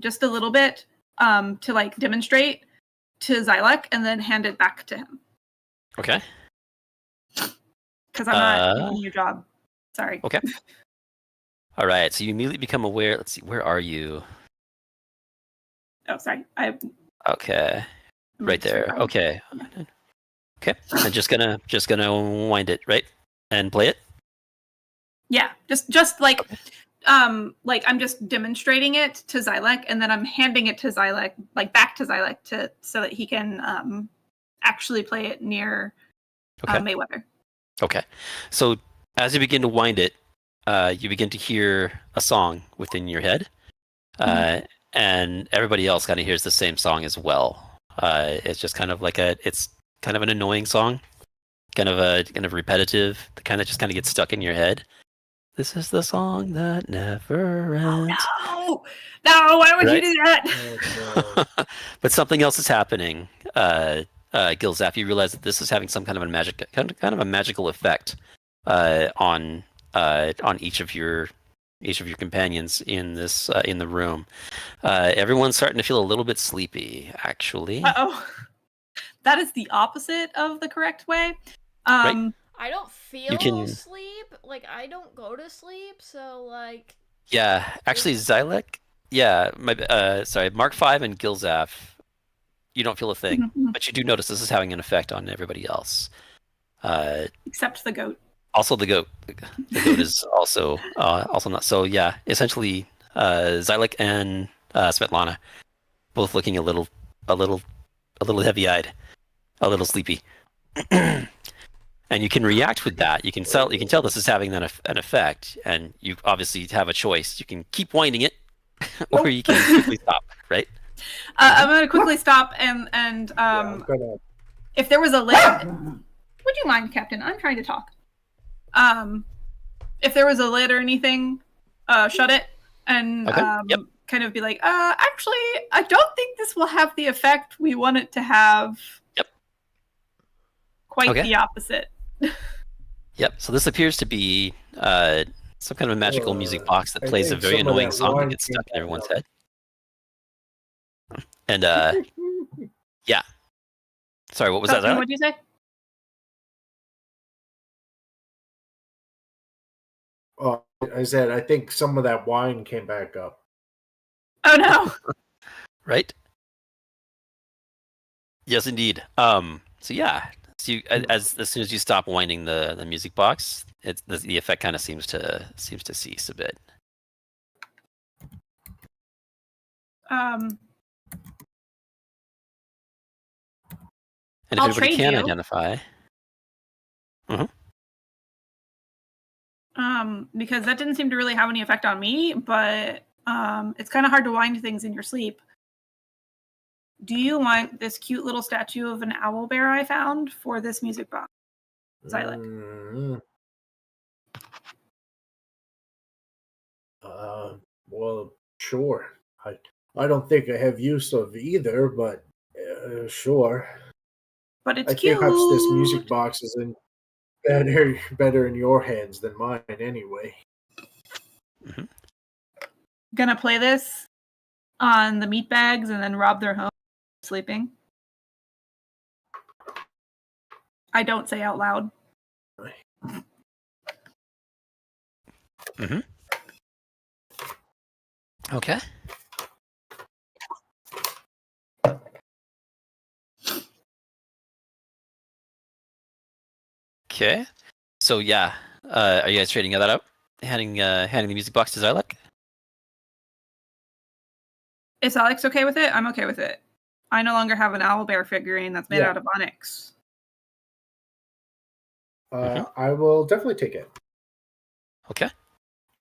Just a little bit to like demonstrate to Xylek and then hand it back to him. Okay. Because I'm not doing your job. Sorry. Okay. All right. So you immediately become aware. Let's see. Where are you? Oh, sorry. Okay. Right there. Okay. Okay. I'm just gonna wind it, right? And play it? Yeah. Just like I'm just demonstrating it to Xylek and then I'm handing it to Xylek, like back to Xylek so that he can actually play it near Mayweather. Okay. So as you begin to wind it, you begin to hear a song within your head. And everybody else kind of hears the same song as well. It's just kind of like it's kind of an annoying song, kind of repetitive, the kind that just kind of gets stuck in your head. This is the song that never ends. Oh, no, why would you do that? But something else is happening. Gilzaf, you realize that this is having some kind of a magical effect on each of your companions in this in the room. Everyone's starting to feel a little bit sleepy, actually. Uh-oh. That is the opposite of the correct way. Right? I don't feel sleep. Like, I don't go to sleep, so, like... Yeah, actually, Xylek... Yeah, Mark 5 and Gilzaf, you don't feel a thing, but you do notice this is having an effect on everybody else. Except the goat. Also, the goat. The goat is also not. So yeah, essentially, Xylek and Svetlana both looking a little heavy-eyed, a little sleepy. And you can react with that. You can tell this is having an effect, and you obviously have a choice. You can keep winding it, or you can quickly stop. Right? I'm gonna quickly stop and if there was a lid, would you mind, Captain? I'm trying to talk. If there was a lid or anything, shut it and Okay. kind of be like, actually, I don't think this will have the effect we want it to have. Yep. Quite Okay. the opposite. Yep. So this appears to be some kind of a magical music box that plays a very annoying song that gets stuck in everyone's head. And yeah. Sorry, what was that? What did you say? Oh, I said I think some of that wine came back up. Oh no! Right? Yes, indeed. So yeah, so you, as soon as you stop winding the music box, the effect kind of seems to cease a bit. And if I'll anybody trade can you. identify, Because that didn't seem to really have any effect on me, but it's kind of hard to wind things in your sleep. Do you want this cute little statue of an owl bear I found for this music box, Xylek? Well, sure. I don't think I have use of either, but sure. But it's I cute. think perhaps this music box is better in your hands than mine, anyway. Gonna play this on the meat bags and then rob their home sleeping. I don't say out loud. Okay. Okay. So yeah, are you guys trading that up? Handing the music box to Xylek? Is Alex okay with it? I'm okay with it. I no longer have an owlbear figurine that's made out of onyx. I will definitely take it. Okay.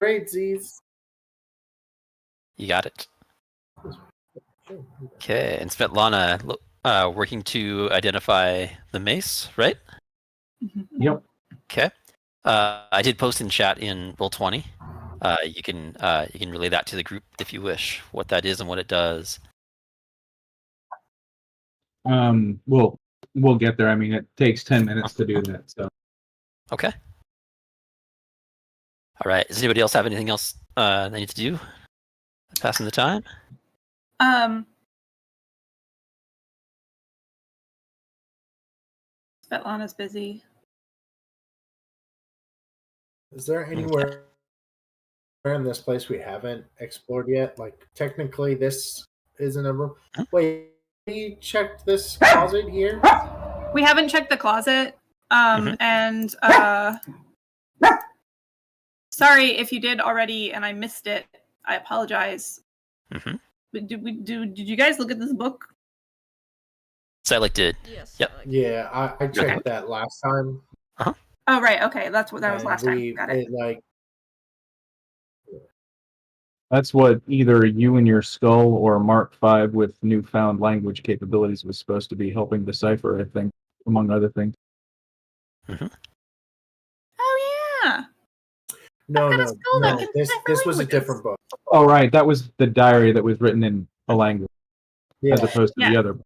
Great, Z's. You got it. Okay, and Svetlana working to identify the mace, right? Yep. Okay. I did post in chat in Roll20. You can relay that to the group if you wish, what that is and what it does. We'll get there. I mean, it takes 10 minutes to do that. So. Okay. All right. Does anybody else have anything else they need to do? Passing the time. Svetlana's busy. Is there anywhere in this place we haven't explored yet? Like, technically, this isn't a room. Wait, we checked this closet here? We haven't checked the closet. And sorry if you did already and I missed it. I apologize. But did you guys look at this book? Xylek did. Yes. Yep. Yeah, I checked that last time. Oh, right. Okay, that was last time. Got it. That's what either you and your skull or Mark V with newfound language capabilities was supposed to be helping decipher, I think, among other things. Oh, yeah. No. This was a languages. different book. Oh, right. That was the diary that was written in a language as opposed to the other book.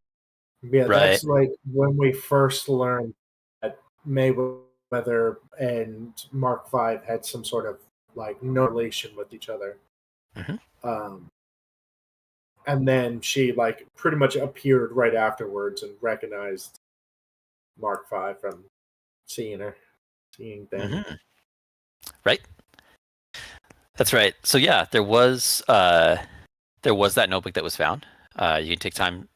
Yeah, that's like when we first learned that Mayweather and Mark V had some sort of like no relation with each other. And then she like pretty much appeared right afterwards and recognized Mark V from seeing them. Right. That's right. So yeah, there was that notebook that was found. You can take time.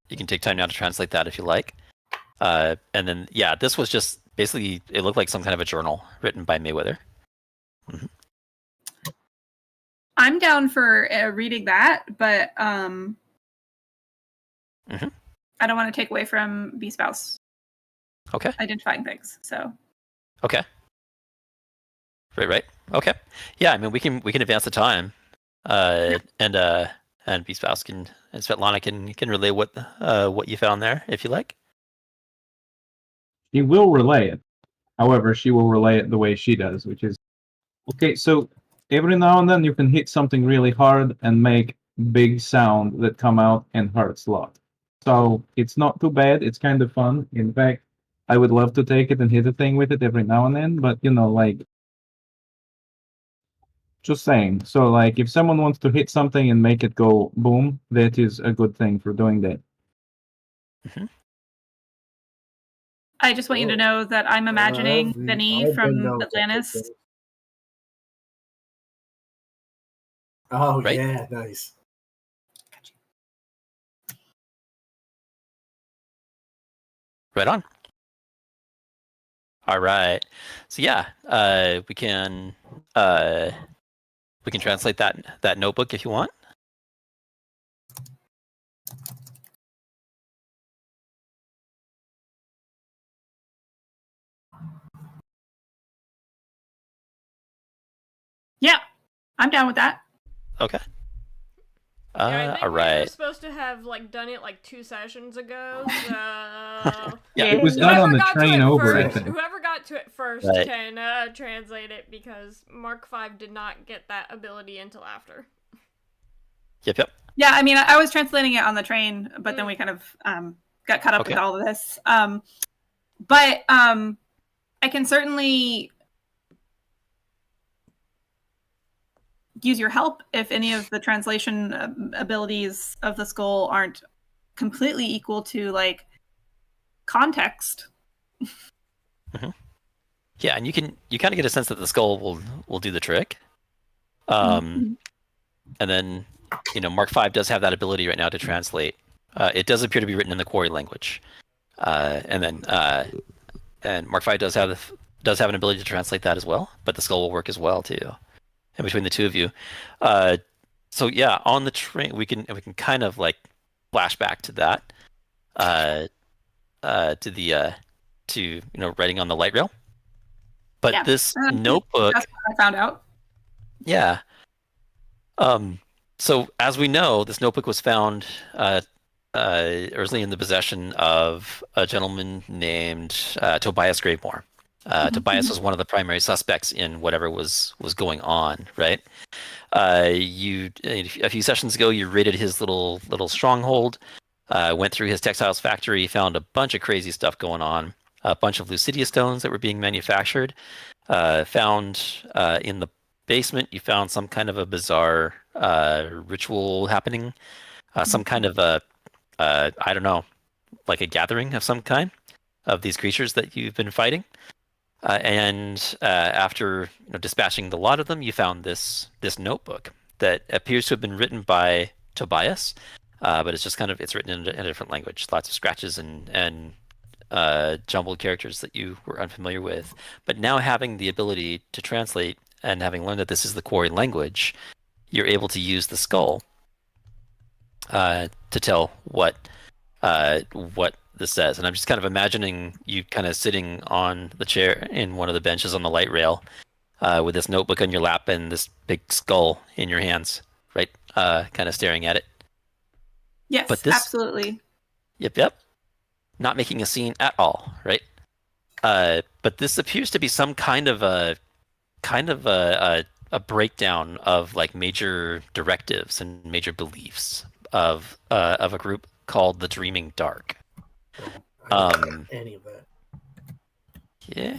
You can take time now to translate that if you like. And then this was just basically, it looked like some kind of a journal written by Mayweather. I'm down for reading that, but Mhm. I don't want to take away from B Spouse Okay. identifying things. So Okay. Right. Okay. Yeah, I mean, we can advance the time, and B Spouse and Svetlana can relay what you found there if you like. She will relay it. However, she will relay it the way she does, which is okay. So every now and then you can hit something really hard and make big sound that come out and hurts a lot. So it's not too bad. It's kind of fun. In fact, I would love to take it and hit a thing with it every now and then. But like, just saying. So like, if someone wants to hit something and make it go boom, that is a good thing for doing that. I just want you to know that I'm imagining Vinny I've been from noticing Atlantis. things. Oh, Right. yeah, nice. Right on. All right. So yeah, we can translate that notebook if you want. Yeah, I'm down with that. Okay. Yeah, I think all we were right. supposed to have done it 2 sessions ago. So Yeah. It was done on the got to train it over, I first- think. Whoever got to it first Right. can translate it, because Mark V did not get that ability until after. Yep. Yeah, I mean, I was translating it on the train, but then we kind of got caught up Okay. with all of this. But I can certainly use your help if any of the translation abilities of the skull aren't completely equal to context. Yeah, and you kind of get a sense that the skull will do the trick. And then Mark V does have that ability right now to translate. It does appear to be written in the quarry language, and Mark V does have an ability to translate that as well. But the skull will work as well too. And between the two of you, so yeah, on the train we can kind of flash back to that, to writing on the light rail. But Yeah. this notebook, That's what I found out. yeah. So as we know, this notebook was found early in the possession of a gentleman named Tobias Gravemore. Tobias was one of the primary suspects in whatever was going on, right? A few sessions ago, you raided his little stronghold, went through his textiles factory, found a bunch of crazy stuff going on, a bunch of Lucidia stones that were being manufactured. Found in the basement, you found some kind of a bizarre ritual happening, some kind of I don't know, like a gathering of some kind of these creatures that you've been fighting. And after dispatching the lot of them, you found this notebook that appears to have been written by Tobias, but it's just it's written in a different language, lots of scratches and jumbled characters that you were unfamiliar with. But now having the ability to translate and having learned that this is the quarry language, you're able to use the skull to tell what this says. And I'm just kind of imagining you kind of sitting on the chair in one of the benches on the light rail, with this notebook on your lap and this big skull in your hands, right? Kind of staring at it. Yes, But this- absolutely. Yep. Not making a scene at all, right? But this appears to be some kind of a breakdown of major directives and major beliefs of a group called the Dreaming Dark. I don't know any of that. Yeah.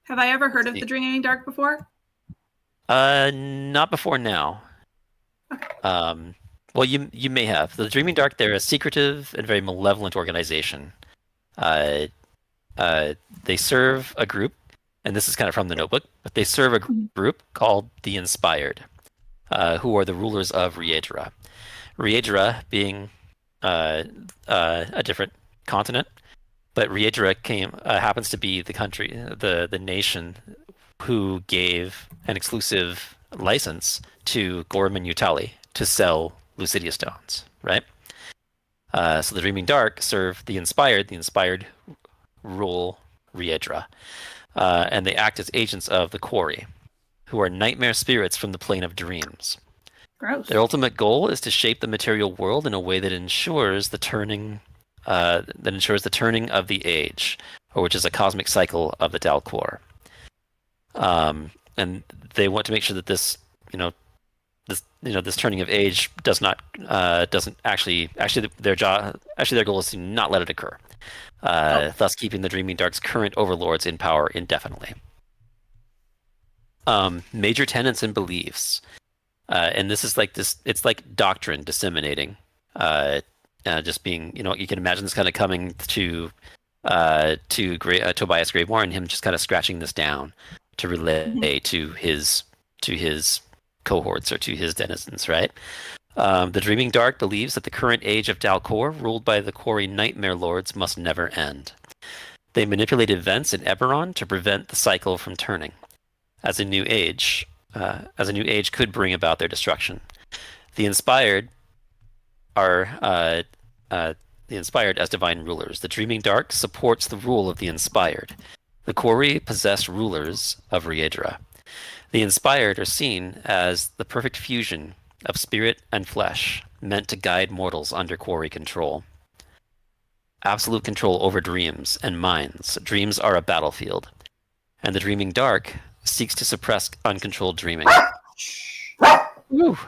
Have I ever heard of the Dreaming Dark before? Not before now. Well, you may have. The Dreaming Dark, they're a secretive and very malevolent organization. They serve a group, and this is kind of from the notebook, but they serve a group called the Inspired, who are the rulers of Riedra. Riedra being a different continent, But Riedra happens to be the country, the nation who gave an exclusive license to Gorman Utali to sell Lucidia stones, right? So the Dreaming Dark serve the Inspired. The Inspired rule Riedra, and they act as agents of the Quarry, who are nightmare spirits from the plane of dreams. Gross. Their ultimate goal is to shape the material world in a way that ensures the turning of the age, or which is a cosmic cycle of the Dal'Quor. And they want to make sure that this turning of age doesn't actually their goal is to not let it occur, thus keeping the Dreaming Dark's current overlords in power indefinitely. Major tenets and beliefs, and this is like this. It's like doctrine disseminating. Just being, you can imagine this kind of coming to Tobias Greymoor and him just kind of scratching this down to relay to his cohorts or to his denizens, right? The Dreaming Dark believes that the current age of Dal'Quor, ruled by the Quarry Nightmare Lords, must never end. They manipulate events in Eberron to prevent the cycle from turning, as a new age could bring about their destruction. The Inspired are the Inspired as divine rulers. The Dreaming Dark supports the rule of the Inspired. The Quarry possess rulers of Riedra. The Inspired are seen as the perfect fusion of spirit and flesh, meant to guide mortals under Quarry control. Absolute control over dreams and minds. Dreams are a battlefield, and the Dreaming Dark seeks to suppress uncontrolled dreaming. Woo!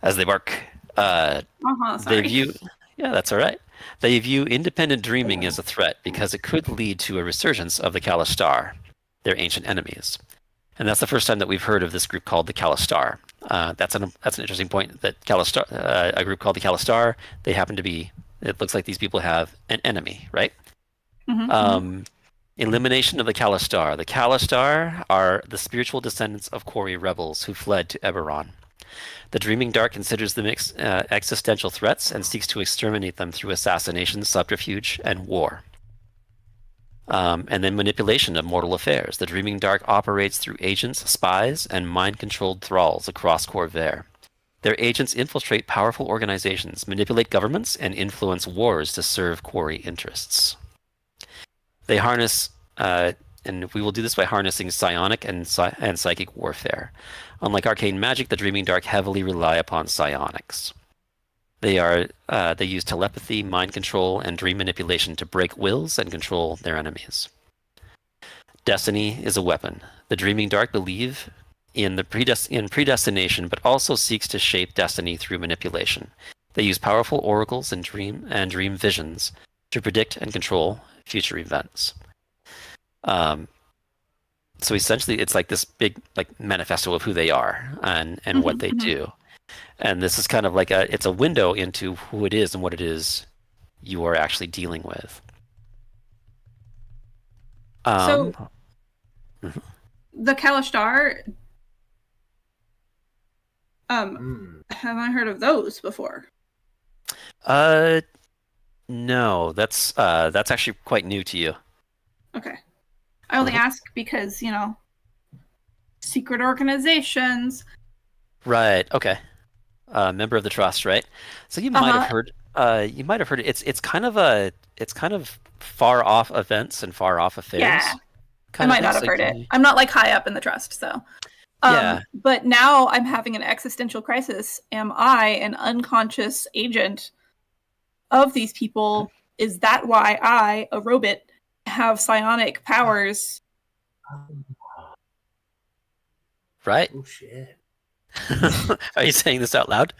As they bark. Sorry. That's all right. They view independent dreaming as a threat because it could lead to a resurgence of the Kalashtar, their ancient enemies. And that's the first time that we've heard of this group called the Kalashtar. That's an interesting point. That Kalashtar, a group called the Kalashtar, they happen to be. It looks like these people have an enemy, right? Elimination of the Kalashtar. The Kalashtar are the spiritual descendants of Quarry rebels who fled to Eberron. The Dreaming Dark considers them existential threats and seeks to exterminate them through assassination, subterfuge, and war. And then manipulation of mortal affairs. The Dreaming Dark operates through agents, spies, and mind-controlled thralls across Corvair. Their agents infiltrate powerful organizations, manipulate governments, and influence wars to serve Quarry interests. They harness, and we will do this by harnessing psionic and psychic warfare. Unlike arcane magic, the Dreaming Dark heavily rely upon psionics. They use telepathy, mind control, and dream manipulation to break wills and control their enemies. Destiny is a weapon. The Dreaming Dark believe in predestination, but also seeks to shape destiny through manipulation. They use powerful oracles and dream visions to predict and control future events. So essentially, it's like this big manifesto of who they are and what they do. And this is kind of like it's a window into who it is and what it is you are actually dealing with. The Kalashtar, have I heard of those before? No, that's actually quite new to you. Okay. I only ask because, secret organizations. Right. Okay. Member of the trust, right? So you might have heard. You might have heard it. It's kind of far off events and far off affairs. Yeah. I might not have heard it. I'm not high up in the trust, so. Yeah. But now I'm having an existential crisis. Am I an unconscious agent of these people? Is that why I, a robot, have psionic powers? Right. Oh shit. Are you saying this out loud?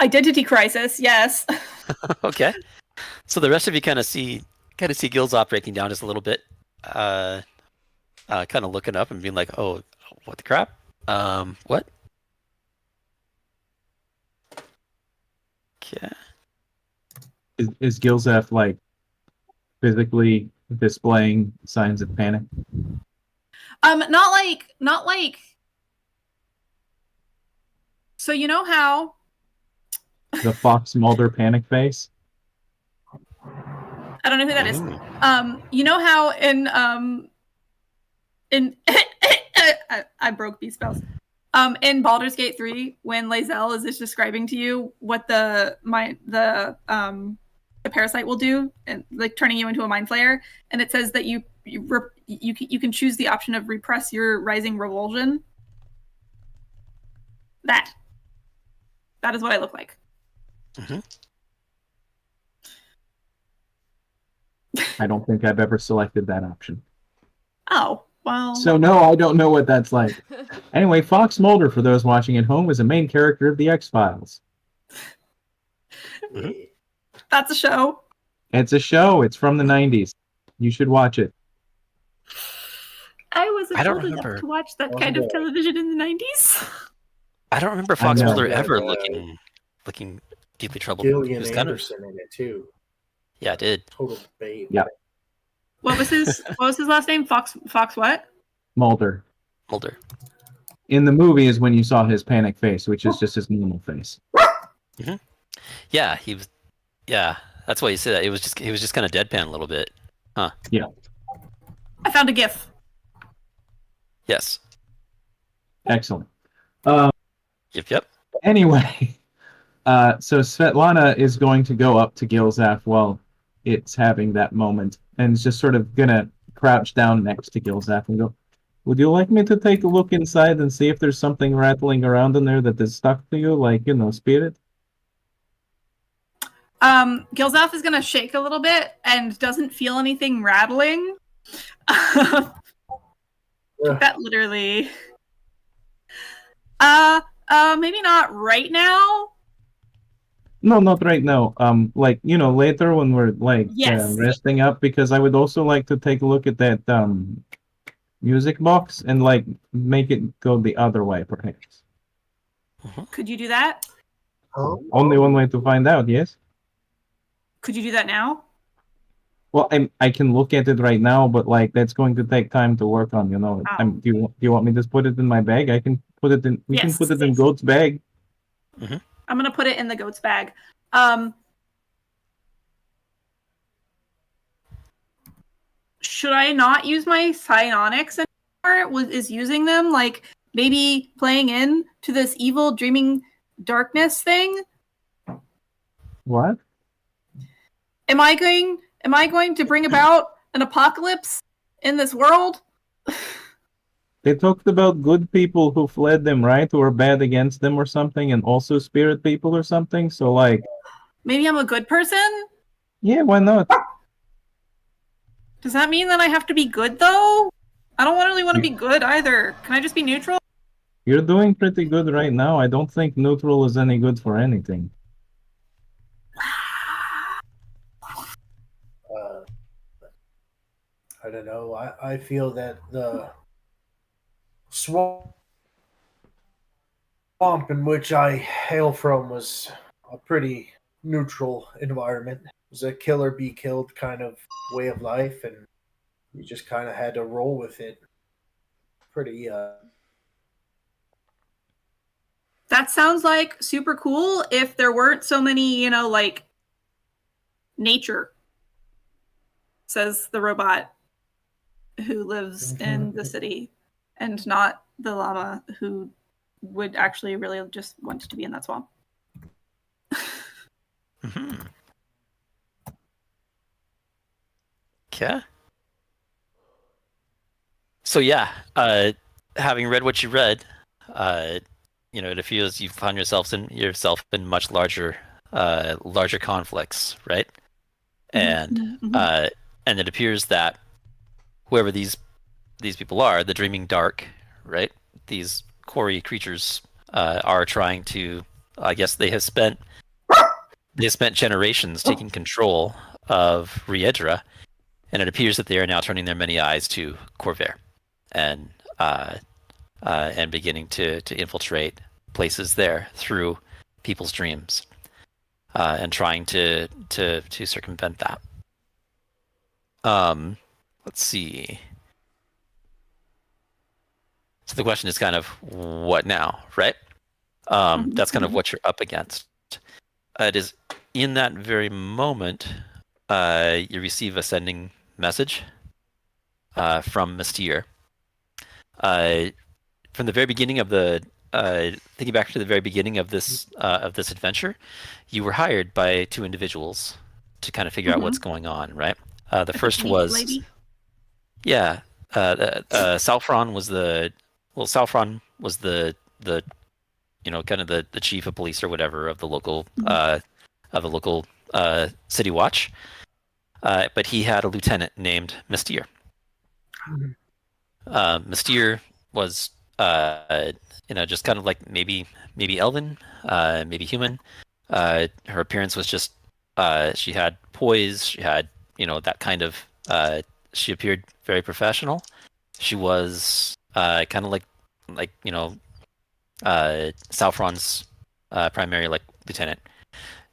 Identity crisis, yes. Okay. So the rest of you kind of see Gilzop breaking down just a little bit, kind of looking up and being like, "Oh, what the crap? What?" Okay. Is Gilzef physically displaying signs of panic? Not like. So you know how the Fox Mulder panic face? I don't know who that is. Ooh. You know how in I broke B spells. In Baldur's Gate 3, when Lae'zel is just describing to you what the parasite will do, and like turning you into a mind flayer, and it says that you can choose the option of repress your rising revulsion. That is what I look like. Mm-hmm. I don't think I've ever selected that option. Oh, well. So no, I don't know what that's like. Anyway, Fox Mulder, for those watching at home, is a main character of the X-Files. Mhm. That's a show. It's a show. It's from the 90s. You should watch it. I wasn't I don't old enough remember. to watch that Oh, kind of boy. television in the 90s. I don't remember Fox know. Mulder Yeah, ever the- looking deeply troubled. Gillian He was kind of, Anderson in it too. yeah, it did. Total babe. Yeah. What was his last name? Fox what? Mulder. Mulder. In the movie is when you saw his panic face, which is just his normal face. Yeah, he was. Yeah, that's why you said that. He was just kind of deadpan a little bit. I found a GIF. Yes. Excellent. Yep. Anyway, so Svetlana is going to go up to Gilzaf while it's having that moment, and is just sort of gonna crouch down next to Gilzaf and go, "Would you like me to take a look inside and see if there's something rattling around in there that is stuck to you, like, spirit?" Gilzaf is gonna shake a little bit and doesn't feel anything rattling. That literally. Maybe not right now. No, not right now. Later when we're Yes. resting up, because I would also like to take a look at that music box and make it go the other way, perhaps. Could you do that? Oh, Only one way to find out. Yes. Could you do that now? Well, I can look at it right now, but that's going to take time to work on. Oh. Do you want me to put it in my bag? I can put it in. We can Yes. put it in Goat's bag. I'm gonna put it in the goat's bag. Should I not use my psionics anymore? Is using them maybe playing in to this evil dreaming darkness thing? What? Am I going to bring about an apocalypse in this world? They talked about good people who fled them, right? Who were bad against them or something, and also spirit people or something. So Maybe I'm a good person? yeah, why not? Does that mean that I have to be good though? I don't really want to be good either. Can I just be neutral? You're doing pretty good right now. I don't think neutral is any good for anything. I don't know. I feel that the swamp in which I hail from was a pretty neutral environment. It was a kill or be killed kind of way of life, and we just kind of had to roll with it. Pretty That sounds like super cool if there weren't so many, nature, says the robot who lives in the city, and not the llama who would actually really just want to be in that swamp. Okay. So yeah, having read what you read, it appears you've found yourself in much larger conflicts, right? And and it appears that whoever these people are, the Dreaming Dark, right? These quarry creatures are trying to. I guess they have spent generations taking control of Riedra, and it appears that they are now turning their many eyes to Corvair, and beginning to infiltrate places there through people's dreams, and trying to circumvent that. Let's see. So the question is kind of what now, right? That's kind of what you're up against. It is in that very moment you receive a sending message from Mystere. From the very beginning of the thinking back to the very beginning of this adventure, you were hired by two individuals to kind of figure out what's going on, right? The first was lady. yeah, Salfron was Salfron was the kind of the chief of police or whatever of the local city watch. But he had a lieutenant named Mystere. Mystere was just kind of like maybe elven, maybe human. Her appearance was just she had poise. She had that kind of. She appeared very professional. She was kind of like Salfron's primary lieutenant.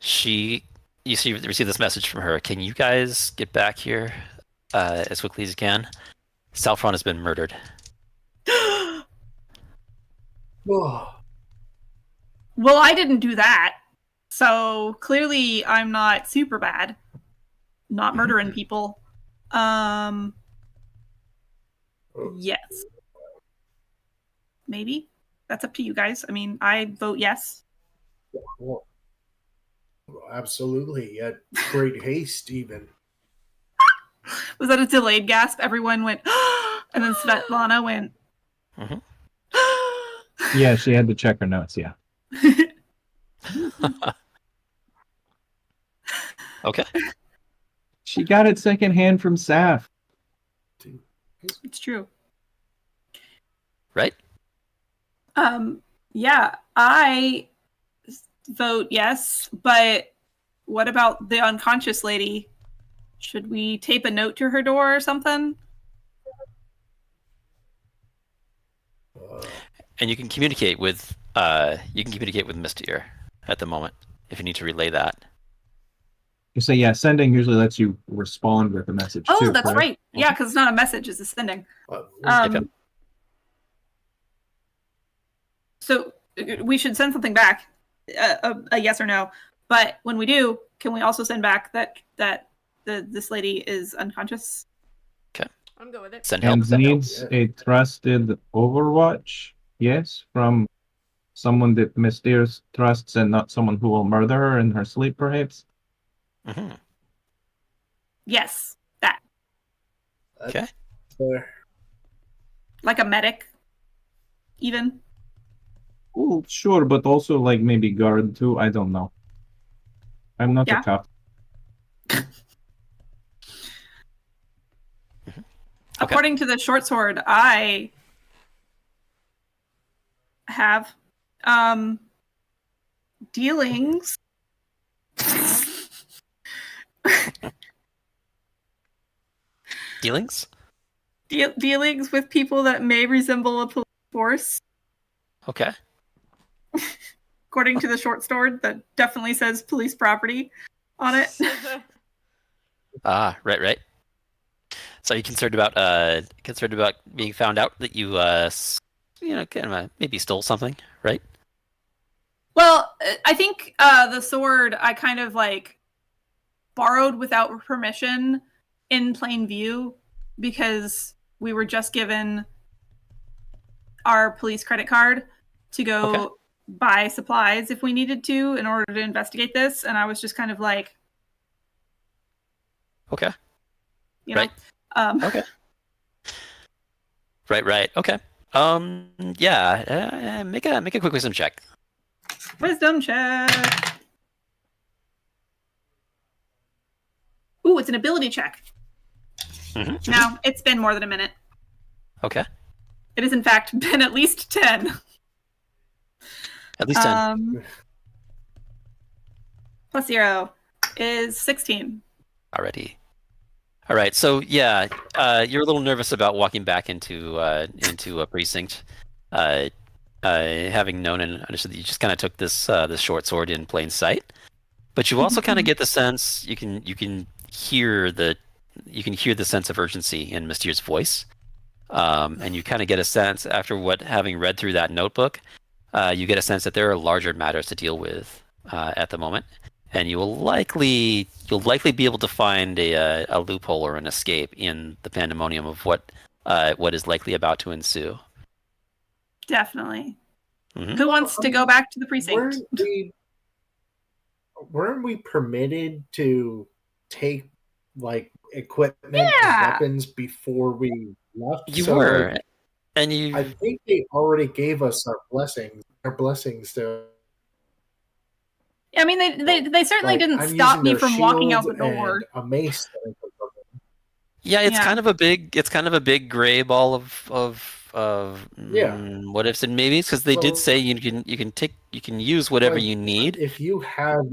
You receive this message from her. Can you guys get back here as quickly as you can? Salfron has been murdered. Oh, Well, I didn't do that. So clearly I'm not super bad. Not murdering people. Yes. Maybe. That's up to you guys. I mean, I vote yes. well, absolutely. At great haste, even. Was that a delayed gasp? Everyone went, and then Svetlana went. Mhm. Yeah, she had to check her notes. Yeah. Okay. She got it secondhand from Saf. It's true. Right? Yeah, I vote yes, but what about the unconscious lady? Should we tape a note to her door or something? And you can communicate with Mystere at the moment if you need to relay that. You say, yeah, sending usually lets you respond with a message Oh, too. that's correct? right. Yeah, because it's not a message, it's a sending. Yep. So we should send something back, a yes or no. But when we do, can we also send back that this lady is unconscious? I'm good with it. Send help. And needs a trusted overwatch, yes, from someone that Mysterious trusts and not someone who will murder her in her sleep, perhaps. Mhm. Yes, that. Okay. Like a medic, even. Oh, sure, but also like maybe guard too. I don't know. I'm not Yeah. a cop. Okay. According to the short sword, I have dealings. Dealings? Dealings with people that may resemble a police force. Okay. According to the short sword, that definitely says police property on it. Ah, right. So are you concerned about being found out that you kind of maybe stole something, right? Well, I think the sword I kind of like borrowed without permission in plain view because we were just given our police credit card to go buy supplies if we needed to in order to investigate this, and I was just kind of like, Okay. you know, Right. Okay. Right. Okay. Yeah. Make a quick wisdom check. wisdom check. Ooh, it's an ability check. Mhm. Now, it's been more than a minute. Okay. It has, in fact, been at least 10. At least 10. Plus 0 is 16. Already. All right. So yeah, you're a little nervous about walking back into a precinct, having known and understood that you just kind of took this short sword in plain sight. But you also kind of get the sense you can hear the sense of urgency in Mystere's voice, and you kind of get a sense after having read through that notebook, you get a sense that there are larger matters to deal with at the moment, and you'll likely be able to find a loophole or an escape in the pandemonium of what is likely about to ensue. Definitely. Mhm. Who wants to go back to the precinct? Weren't we permitted to take like equipment Yeah. and weapons before we left? You So, were, like, and you. I think they already gave us our blessings to. I mean, they certainly Like, didn't I'm stop using me their from walking out shield the door. and a mace that I took from them. Yeah, it's Yeah. kind of a big gray ball of Yeah. what ifs and maybes, because they did Well, say you can use whatever like, you need. If you have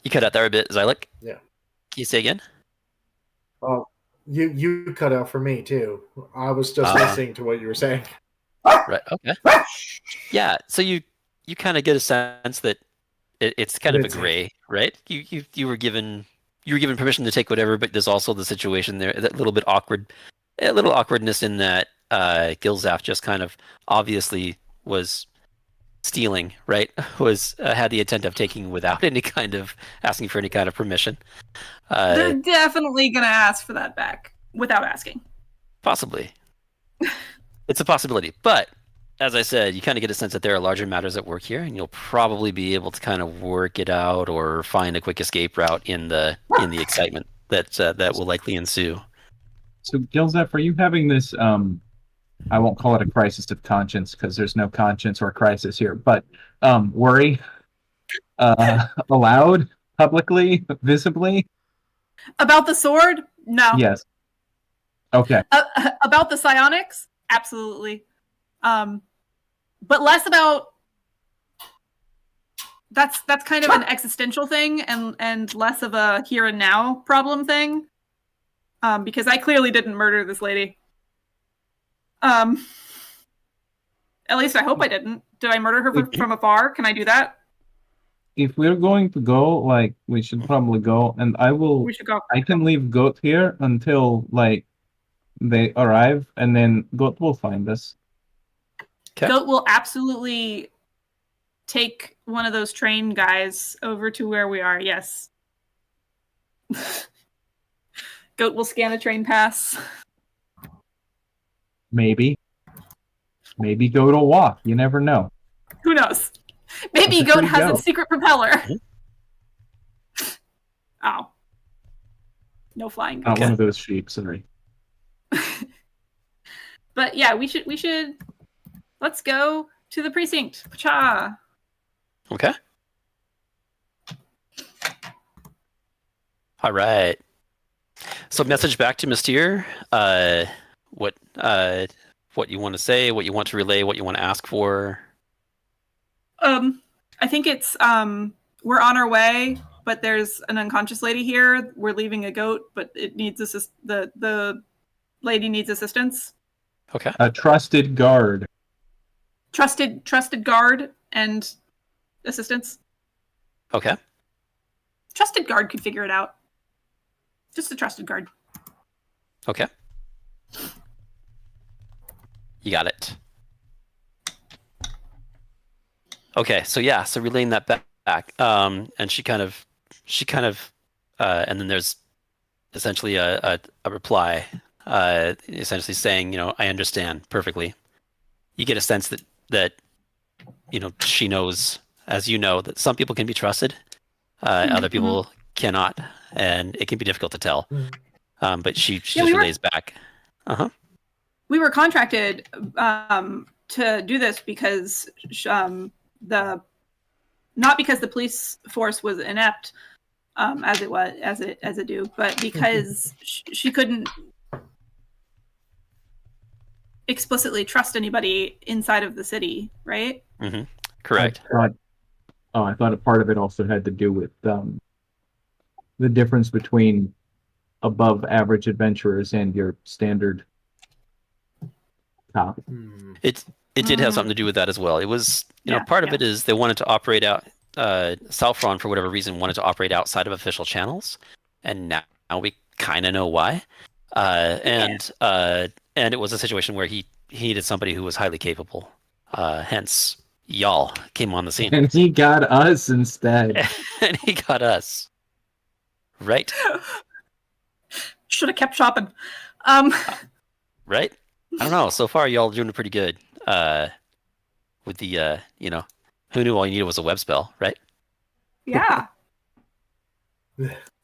You cut out there a bit, Xylic. Yeah. Can you say again? Oh, you cut out for me too. I was just Ah. listening to what you were saying. Right. Okay. Yeah. So you kind of get a sense that it's kind of a It's- gray, right? You were given permission to take whatever, but there's also the situation there, that little bit awkward, a little awkwardness in that Gilzaf just kind of obviously was stealing, right? Was had the intent of taking without any kind of asking for any kind of permission. They're definitely gonna ask for that back without asking. Possibly. It's a possibility. But as I said, you kind of get a sense that there are larger matters at work here, and you'll probably be able to kind of work it out or find a quick escape route in the excitement that will likely ensue. So, Gilzef, are you having this? I won't call it a crisis of conscience because there's no conscience or crisis here, but worry aloud, publicly, visibly? About the sword? No. Yes. Okay. About the psionics? Absolutely. But less about that's kind of an existential thing and less of a here and now problem thing. Because I clearly didn't murder this lady. At least I hope I didn't. Did I murder her from afar? Can I do that? If we're going to go, like, we should probably go, and We should go. I can leave Goat here until, like, they arrive, and then Goat will find us. Okay. Goat will absolutely take one of those train guys over to where we are, yes. Goat will scan a train pass. Maybe. Maybe Goat will walk. You never know. Who knows? Maybe It's a Goat free has go. a secret propeller. Oh. No flying Not goats. one of those sheep, sorry. But yeah, we should let's go to the precinct. Cha. Okay. All right. So message back to Mystere. What you want to say, what you want to relay, what you want to ask for. I think it's we're on our way, but there's an unconscious lady here. We're leaving a goat, but it needs the lady needs assistance. Okay. A trusted guard. Trusted guard and assistance. Okay. Trusted guard could figure it out. Just a trusted guard. Okay. You got it. Okay, so yeah, so relaying that back, and she kind of, and then there's essentially a reply, essentially saying, you know, I understand perfectly. You get a sense that you know, she knows, as you know, that some people can be trusted, other people cannot, and it can be difficult to tell. But she just relays back. We were contracted to do this because not because the police force was inept, as it do, but because she couldn't explicitly trust anybody inside of the city, right? Mm-hmm. Correct. I thought a part of it also had to do with the difference between above average adventurers and your standard cop. It did have something to do with that as well. It was, you know, part of it is they wanted to operate out, Southron, for whatever reason, wanted to operate outside of official channels, and now we kind of know why. And it was a situation where he needed somebody who was highly capable. Hence, y'all came on the scene. And he got us instead. And he got us. Right? Should have kept shopping. Right? I don't know. So far, y'all doing pretty good. With the, who knew all you needed was a web spell, right? Yeah.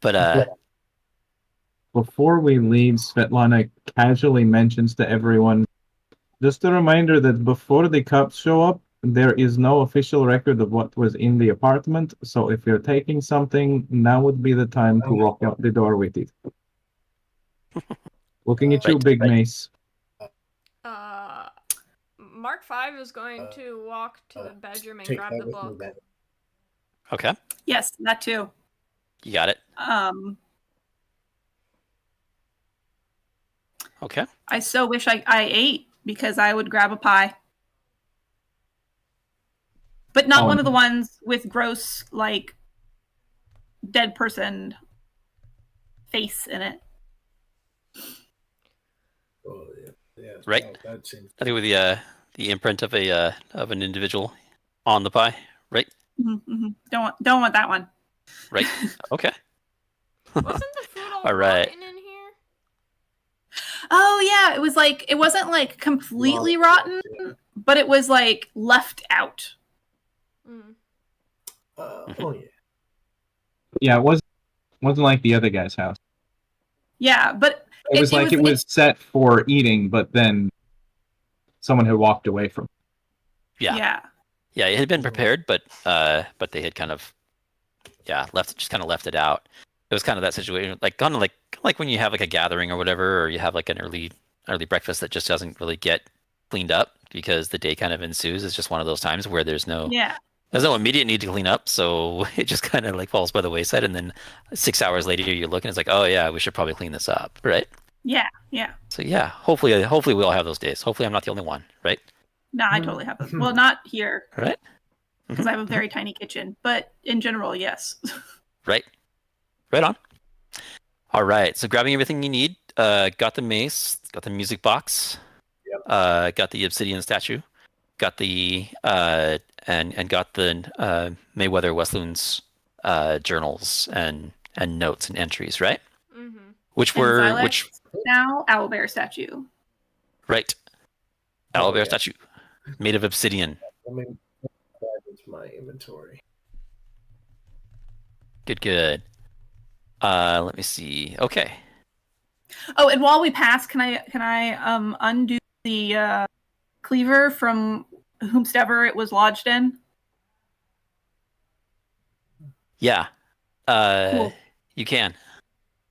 But, Before we leave, Svetlana casually mentions to everyone, just a reminder that before the cops show up, there is no official record of what was in the apartment, so if you're taking something, now would be the time to walk out the door with it. Looking at you, Right, Big right. Mace. Mark 5 is going to walk to the bedroom and Take grab that the with me book. then. okay. Yes, that too. You got it. Okay. I so wish I ate because I would grab a pie. But not one of the ones with gross, like, dead person face in it. Oh, yeah. Right. That seems. I think with the imprint of an individual on the pie, right? Mm-hmm. Don't want that one. Right. Okay. Wasn't the food all All right. rotten in here? Oh yeah, it wasn't like completely rotten, but it was like left out. Mm. Oh yeah. Yeah, it wasn't like the other guy's house. Yeah, but It was set for eating, but then someone had walked away from it. Yeah. Yeah, it had been prepared, but they had kind of left it out. It was kind of that situation, like when you have like a gathering or whatever, or you have like an early breakfast that just doesn't really get cleaned up because the day kind of ensues. It's just one of those times where there's no immediate need to clean up, so it just kind of like falls by the wayside, and then 6 hours later you're looking, it's like, oh yeah, we should probably clean this up, right? Yeah. So yeah, hopefully we all have those days. Hopefully I'm not the only one, right? No, I totally have those. Well, not here, Right? because I have a very tiny kitchen, but in general, yes. Right. Right on. All right. So grabbing everything you need. Got the mace. Got the music box. Yep. Got the obsidian statue. Got the and got the Mayweather Westloon's journals and notes and entries. Right. Mm-hmm. Which And were Xylex now owlbear statue. right. Owlbear statue made of obsidian. Let me add into my inventory. Good. Let me see. Okay. Oh, and while we pass, can I undo the cleaver from whomsoever it was lodged in? Yeah. Cool. You can.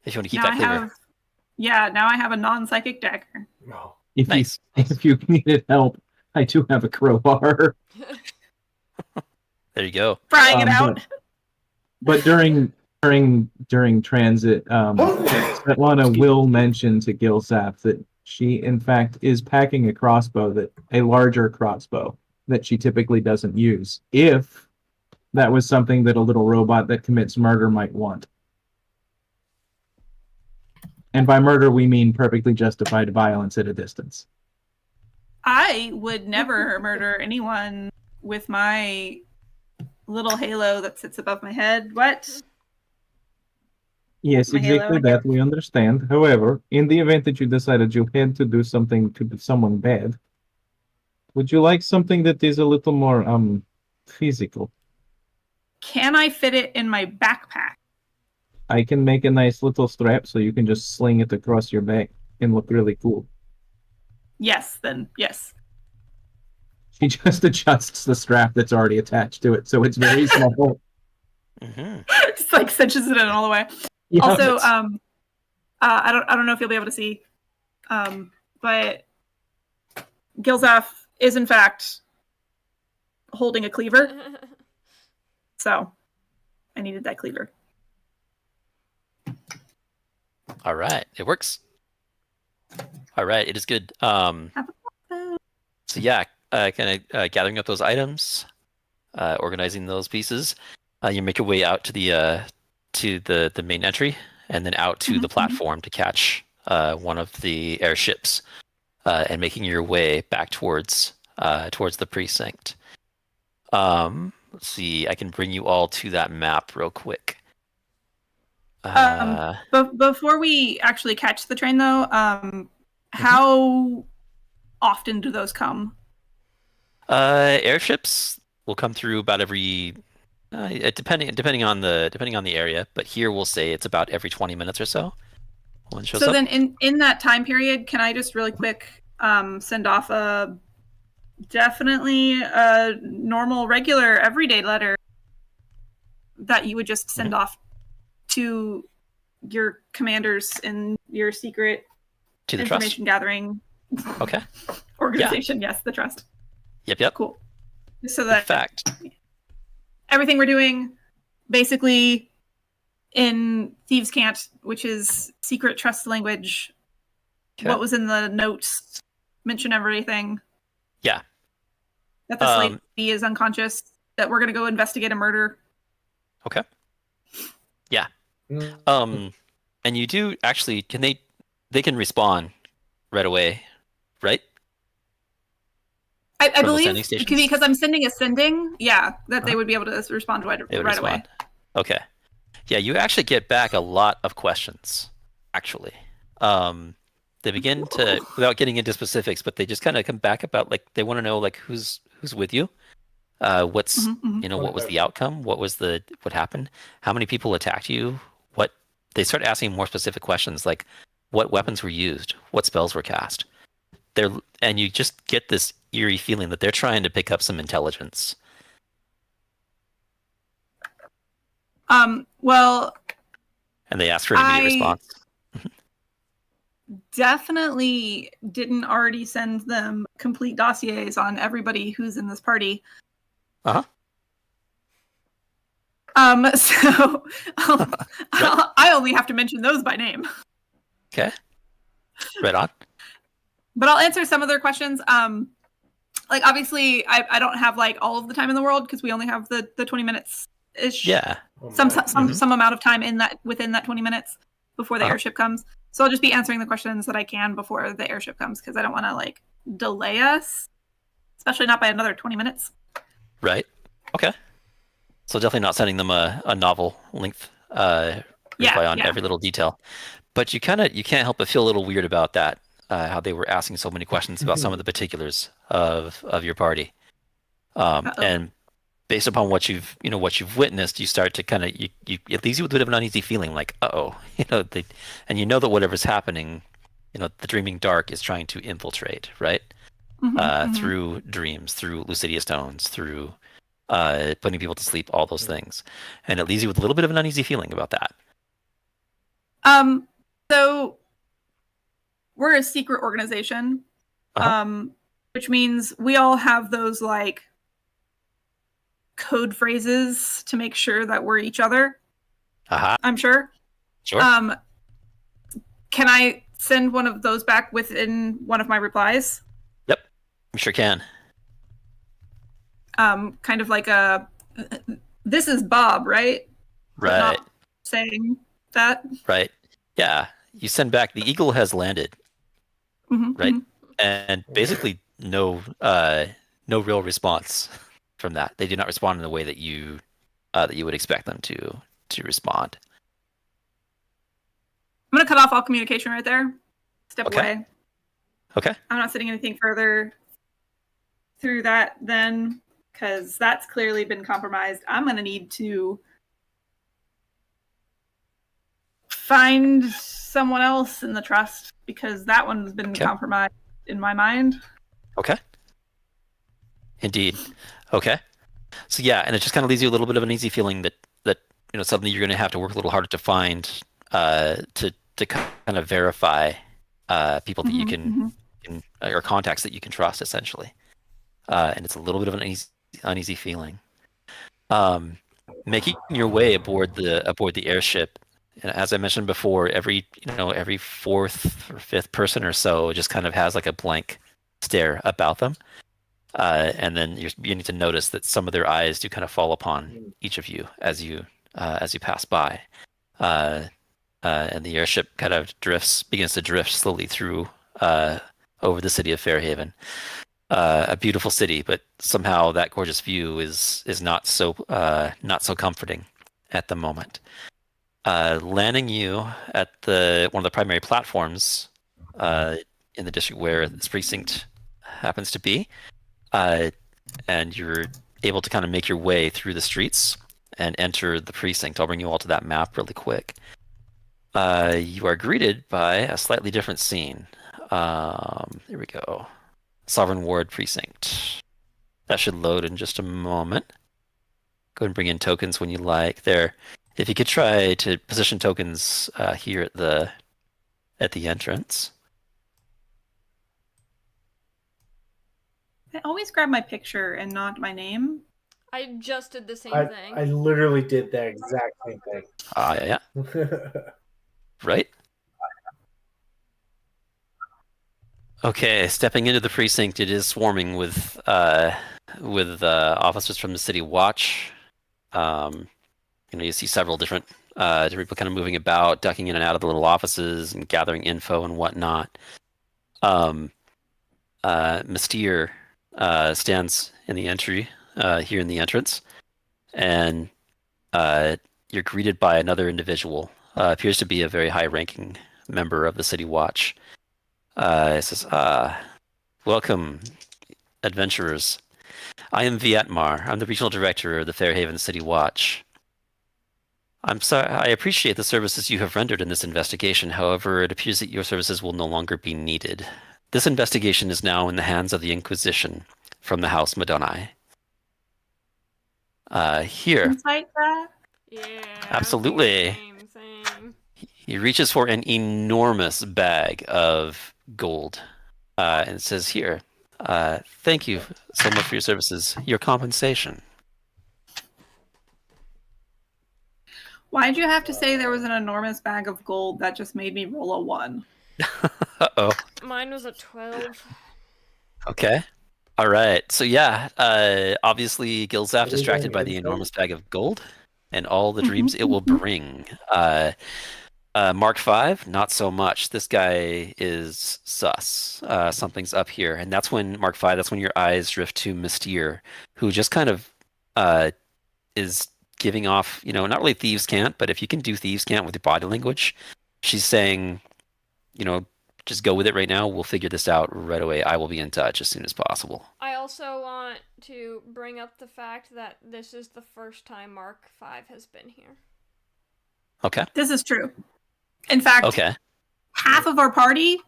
If you want to keep Now that cleaver. now I have a non-psychic dagger. No. If you needed help, I do have a crowbar. There you go. Frying it out. But during transit, Svetlana will mention to Gilsaf that she, in fact, is packing a larger crossbow that she typically doesn't use, if that was something that a little robot that commits murder might want. And by murder, we mean perfectly justified violence at a distance. I would never murder anyone with my little halo that sits above my head. What? Yes, My exactly halo. that, we understand. However, in the event that you decided you had to do something to someone bad, would you like something that is a little more physical? Can I fit it in my backpack? I can make a nice little strap so you can just sling it across your back and look really cool. Yes, then yes. She just adjusts the strap that's already attached to it, so it's very small. Mm-hmm. Just like cinches it in all the way. Yeah, Also, I don't know if you'll be able to see, but Gilzaf is in fact holding a cleaver, so I needed that cleaver. All right, it works. All right, it is good. So yeah, kind of gathering up those items, organizing those pieces. You make your way out to the main entry, and then out to the platform to catch one of the airships, and making your way back towards the precinct. Let's see. I can bring you all to that map real quick. But before we actually catch the train, though, how often do those come? Airships will come through about every depending on the area, but here we'll say it's about every 20 minutes or so. One shows So up. then in that time period, can I just really quick send off a normal, regular, everyday letter that you would just send off to your commanders in your secret To the information gathering Okay. organization? Yes, the trust. Yep. Cool. So In that fact, everything we're doing basically in Thieves' Cant, which is secret trust language, Okay. what was in the notes, mention everything. Yeah. That this lady is unconscious, that we're going to go investigate a murder. Okay. Yeah. And you do actually, they can respond right away, right? I From the believe sending stations? because I'm sending a sending, that they would be able to respond right They would away. respond. Okay. Yeah, you actually get back a lot of questions, actually. They begin to, without getting into specifics, but they just kind of come back about, like, they want to know, like, who's with you, what's, what was the outcome, what happened, how many people attacked you, they start asking more specific questions, like, what weapons were used, what spells were cast. And you just get this eerie feeling that they're trying to pick up some intelligence. Well, and they ask for an immediate response. Definitely didn't already send them complete dossiers on everybody who's in this party. Uh-huh. So I only have to mention those by name. Okay. Right on. But I'll answer some of their questions. Like, obviously, I don't have like all of the time in the world because we only have the 20 minutes ish. Yeah. Some amount of time within that 20 minutes before the airship comes. So I'll just be answering the questions that I can before the airship comes because I don't want to like delay us, especially not by another 20 minutes. Right. Okay. So definitely not sending them a novel length reply on every little detail. But you can't help but feel a little weird about that. How they were asking so many questions about some of the particulars of your party, and based upon what you've witnessed, you start to kind of it leaves you with a bit of an uneasy feeling, like and you know that whatever's happening, the Dreaming Dark is trying to infiltrate, right? Through dreams, through Lucidia stones, through putting people to sleep, all those things, and it leaves you with a little bit of an uneasy feeling about that. So we're a secret organization, which means we all have those like code phrases to make sure that we're each other. I'm sure. Sure. Can I send one of those back within one of my replies? Yep, you sure can. Kind of like this is Bob, right? Right. Not saying that. Right. Yeah. You send back, the eagle has landed. Right. And basically no real response from that. They do not respond in the way that you would expect them to respond. I'm gonna cut off all communication right there. Step away. Okay. I'm not sending anything further through that then, because that's clearly been compromised. I'm gonna need to find someone else in the trust because that one's been compromised in my mind. Okay. Indeed. Okay. So yeah, and it just kind of leaves you a little bit of an easy feeling that suddenly you're going to have to work a little harder to find to kind of verify people that you can or contacts that you can trust, essentially. And it's a little bit of an uneasy feeling. Making your way aboard the airship. And as I mentioned before, every fourth or fifth person or so just kind of has like a blank stare about them, and then you need to notice that some of their eyes do kind of fall upon each of you as you pass by, and the airship kind of begins to drift slowly through over the city of Fairhaven. a beautiful city, but somehow that gorgeous view is not so comforting at the moment. Landing you at one of the primary platforms in the district where this precinct happens to be, and you're able to kind of make your way through the streets and enter the precinct. I'll bring you all to that map really quick. You are greeted by a slightly different scene. Here we go. Sovereign Ward Precinct. That should load in just a moment. Go ahead and bring in tokens when you like. There, if you could try to position tokens here at the entrance. I always grab my picture and not my name. I just did the same thing. I literally did the exact same thing. Yeah. Right. Okay, stepping into the precinct, it is swarming with officers from the City Watch. You see several different people kind of moving about, ducking in and out of the little offices and gathering info and whatnot. Mystere stands in the entry here in the entrance, and you're greeted by another individual. Appears to be a very high-ranking member of the City Watch. It says, "Welcome, adventurers. I am Vietmar. I'm the regional director of the Fairhaven City Watch. I'm sorry. I appreciate the services you have rendered in this investigation. However, it appears that your services will no longer be needed. This investigation is now in the hands of the Inquisition from the House Madonai." Here. Insight that? Yeah. Absolutely. Same. He reaches for an enormous bag of gold, and it says here, "Thank you so much for your services. Your compensation." Why'd you have to say there was an enormous bag of gold that just made me roll a 1? Uh-oh. Mine was a 12. Okay. All right. So yeah, obviously Gilzaf What distracted by the is enormous bag of gold and all the dreams it will bring. Mark 5, not so much. This guy is sus. Something's up here. And that's when, Mark 5, that's when your eyes drift to Mystere, who just kind of is giving off, not really thieves' cant, but if you can do thieves' cant with your body language, she's saying, just go with it right now. We'll figure this out right away. I will be in touch as soon as possible. I also want to bring up the fact that this is the first time Mark 5 has been here. Okay. This is true. In fact, Okay. half of our party,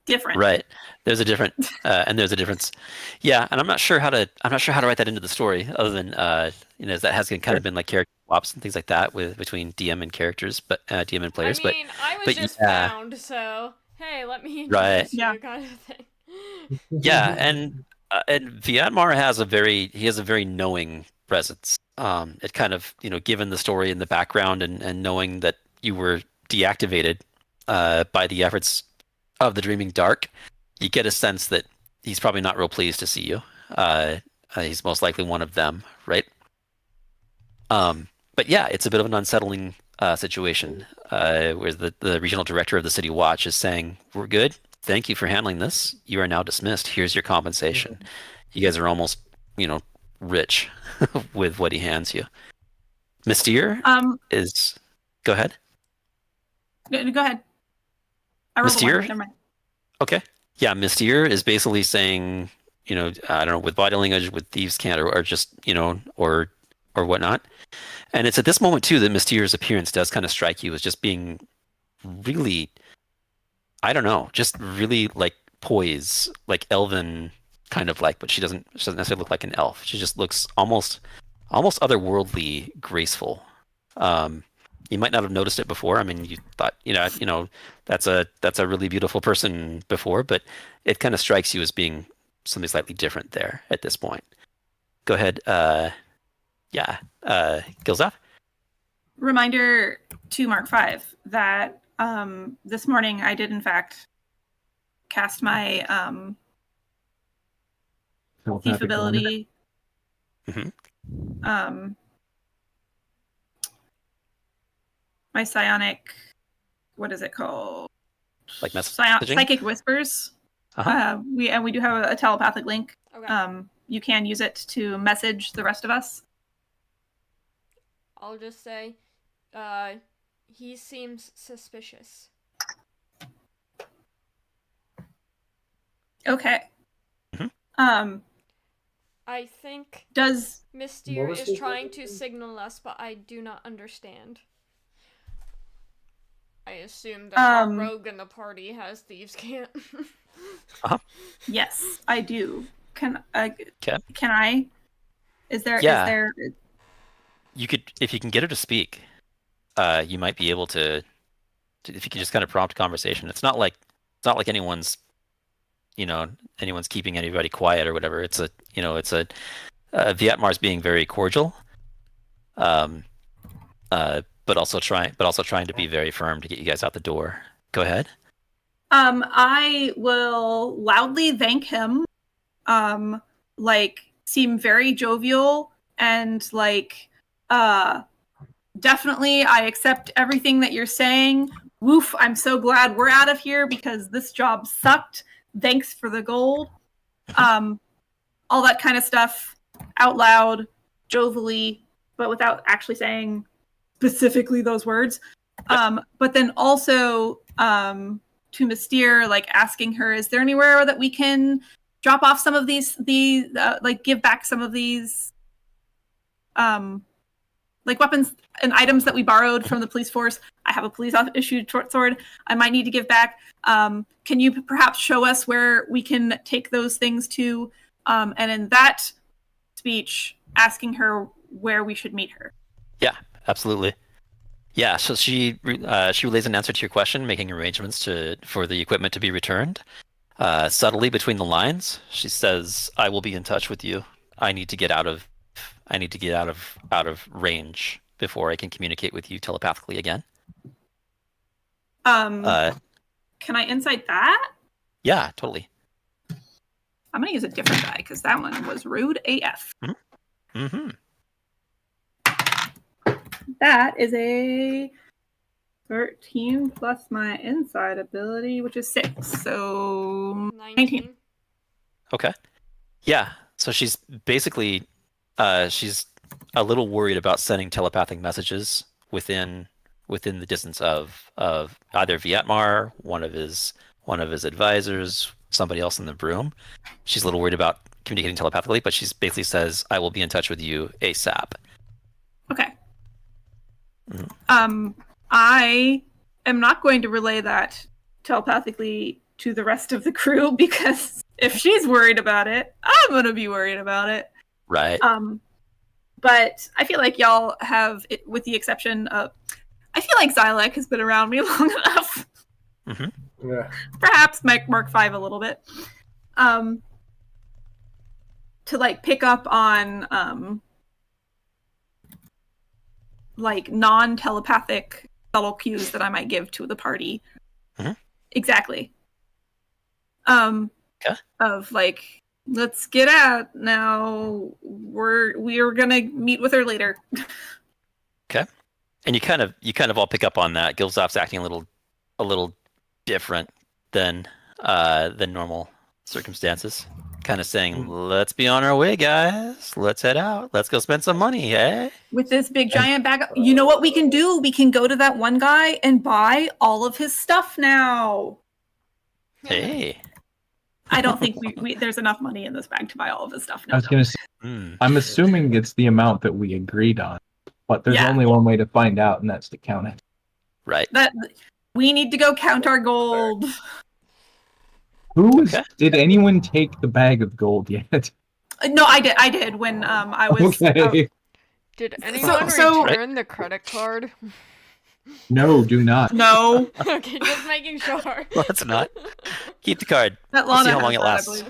different. Right. There's a different, and there's a difference. Yeah, and I'm not sure how to write that into the story, other than that has kind of been like character swaps and things like that between DM and characters, but DM and players. I mean, I was just found, so hey, let me introduce you, kind of thing. Yeah, and Vietmar has a very knowing presence. It kind of given the story in the background and knowing that you were deactivated by the efforts of the Dreaming Dark, you get a sense that he's probably not real pleased to see you. He's most likely one of them, right? But yeah, it's a bit of an unsettling situation where the regional director of the City Watch is saying, "We're good. Thank you for handling this. You are now dismissed. Here's your compensation." You guys are almost, rich with what he hands you. Mystere is. Go ahead. Go ahead. I rolled a 1. Mystere? Never mind. Okay. Yeah, Mystere is basically saying, I don't know, with body language, with thieves' cant, or just, or whatnot. And it's at this moment too that Mystere's appearance does kind of strike you as just being really, I don't know, just really like poise, like elven kind of like, but she doesn't necessarily look like an elf. She just looks almost otherworldly graceful. You might not have noticed it before. I mean, you thought, that's a really beautiful person before, but it kind of strikes you as being something slightly different there at this point. Go ahead. Gilzaf? Reminder to Mark 5 that this morning I did in fact cast my thief ability. My psionic, what is it called? Like messaging? Psychic whispers. We do have a telepathic link. Okay. You can use it to message the rest of us. I'll just say, he seems suspicious. Okay. Mhm. I think Does Mystere was is the trying word to again? signal us, but I do not understand. I assume that our rogue in the party has thieves' cant. yes, I do. Can I? Is Yeah. there? You could, if you can get her to speak, you might be able to. If you can just kind of prompt conversation, it's not like anyone's, anyone's keeping anybody quiet or whatever. It's a Vietmar's being very cordial, but also trying to be very firm to get you guys out the door. Go ahead. I will loudly thank him. Seem very jovial and definitely I accept everything that you're saying. Woof, I'm so glad we're out of here because this job sucked. Thanks for the gold. All that kind of stuff out loud, jovially, but without actually saying specifically those words. But then also to Mystere, asking her, is there anywhere that we can drop off some of these, give back some of these weapons and items that we borrowed from the police force? I have a police issued short sword I might need to give back. Can you perhaps show us where we can take those things to? And in that speech, asking her where we should meet her. Yeah, absolutely. Yeah, so she relays an answer to your question, making arrangements for the equipment to be returned. Subtly between the lines, she says, "I will be in touch with you. I need to get out of range before I can communicate with you telepathically again." Can I insight that? Yeah, totally. I'm gonna use a different die because that one was rude AF. Mm-hmm. That is a 13 plus my insight ability, which is 6, so 19. Okay. Yeah. So she's basically she's a little worried about sending telepathic messages within the distance of either Vietmar, one of his advisors, somebody else in the room. She's a little worried about communicating telepathically, but she basically says, "I will be in touch with you ASAP." Okay. I am not going to relay that telepathically to the rest of the crew because if she's worried about it, I'm going to be worried about it. Right. But I feel like y'all have, with the exception of, I feel like Xylek has been around me long enough. Mm-hmm. Yeah. Perhaps Mark 5 a little bit. To pick up on non-telepathic subtle cues that I might give to the party. Mm-hmm. Exactly. Okay. Of let's get out now. We're gonna meet with her later. Okay. And you kind of all pick up on that. Gilzop's acting a little different than normal circumstances. Kind of saying, "Let's be on our way, guys. Let's head out. Let's go spend some money, eh?" With this big giant bag. You know what we can do? We can go to that one guy and buy all of his stuff now. Hey. I don't think there's enough money in this bag to buy all of his stuff now. I was going to say, I'm assuming it's the amount that we agreed on, but there's only one way to find out, and that's to count it. Right. We need to go count our gold. Did anyone take the bag of gold yet? No, I did when I was. Okay. Did anyone return the credit card? No, do not. No. Okay, just making sure. Let's not. Keep the card. That We'll see how long it lasts.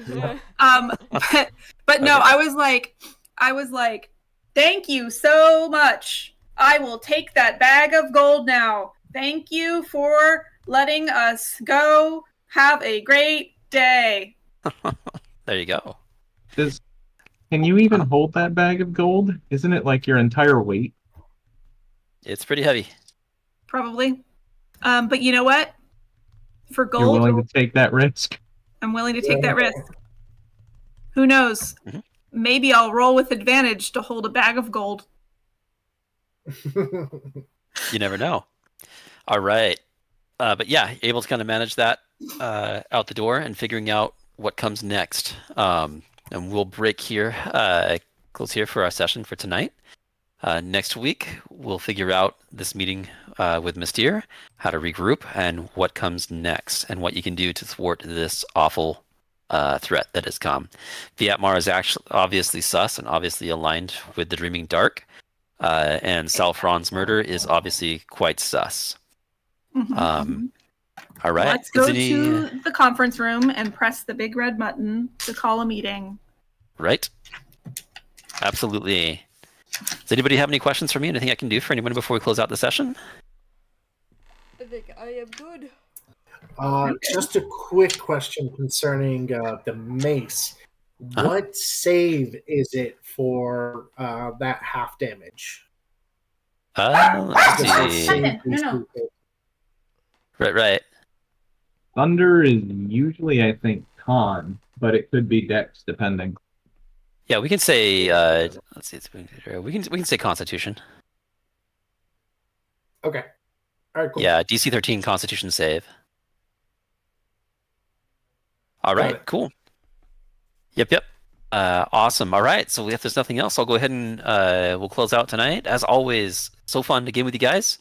But no, I was like, thank you so much. I will take that bag of gold now. Thank you for letting us go. Have a great day. There you go. Can you even hold that bag of gold? Isn't it like your entire weight? It's pretty heavy. Probably. But you know what? For gold, You're willing to take that risk? I'm willing to take that risk. Who knows? Mhm. Maybe I'll roll with advantage to hold a bag of gold. You never know. All right. But yeah, able to kind of manage that out the door and figuring out what comes next. And we'll break here, close here for our session for tonight. Next week, we'll figure out this meeting with Mystere, how to regroup, and what comes next, and what you can do to thwart this awful threat that has come. Viatmar is actually obviously sus and obviously aligned with the Dreaming Dark, and Salfron's murder is obviously quite sus. All right. Let's go to the conference room and press the big red button to call a meeting. Right. Absolutely. Does anybody have any questions for me? Anything I can do for anyone before we close out the session? I think I am good. Just a quick question concerning the mace. What save is it for that half damage? Let's Just see. save these No. people. Right. Thunder is usually, I think, con, but it could be dex, depending. Yeah, we can say. Let's see. We can say Constitution. Okay. All right, cool. Yeah, DC 13 Constitution save. All Got right, it. cool. Yep. Awesome. All right, so if there's nothing else, I'll go ahead and we'll close out tonight. As always, so fun to game with you guys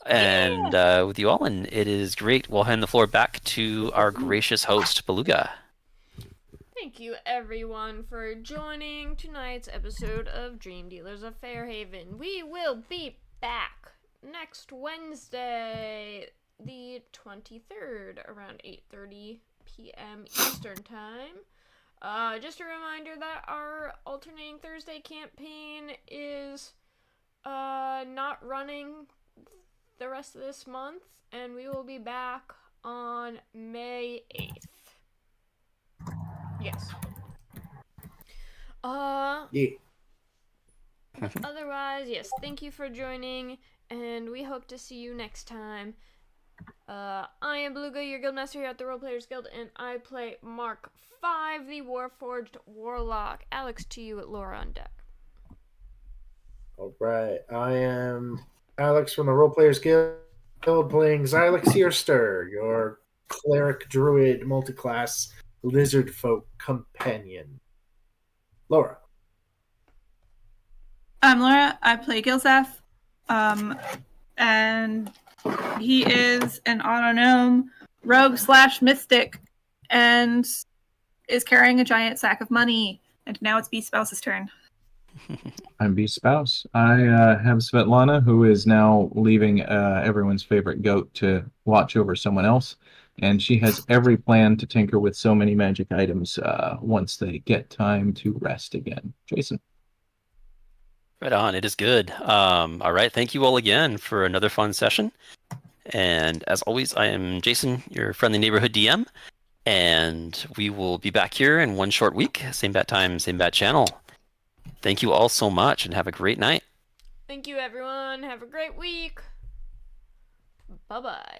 and with you all, and it is great. We'll hand the floor back to our gracious host, Beluga. Thank you, everyone, for joining tonight's episode of Dream Dealers of Fairhaven. We will be back next Wednesday, the 23rd, around 8:30 p.m. Eastern Time. Just a reminder that our alternating Thursday campaign is not running the rest of this month, and we will be back on May 8th. Yes. Yeah. Otherwise, yes, thank you for joining, and we hope to see you next time. I am Beluga, your guildmaster here at the Role Players Guild, and I play Mark 5, the Warforged Warlock. Alex, to you at Laura on deck. All right. I am Alex from the Role Players Guild, playing Xylex Searster, your cleric druid multiclass lizard folk companion. Laura. I'm Laura. I play Gilzaf. And he is an autognome rogue / mystic and is carrying a giant sack of money. And now it's Beast Spouse's turn. I'm Beast Spouse. I have Svetlana, who is now leaving everyone's favorite goat to watch over someone else. And she has every plan to tinker with so many magic items once they get time to rest again. Jason. Right on. It is good. All right. Thank you all again for another fun session. And as always, I am Jason, your friendly neighborhood DM. And we will be back here in one short week. Same bat time, same bat channel. Thank you all so much and have a great night. Thank you, everyone. Have a great week. Bye-bye.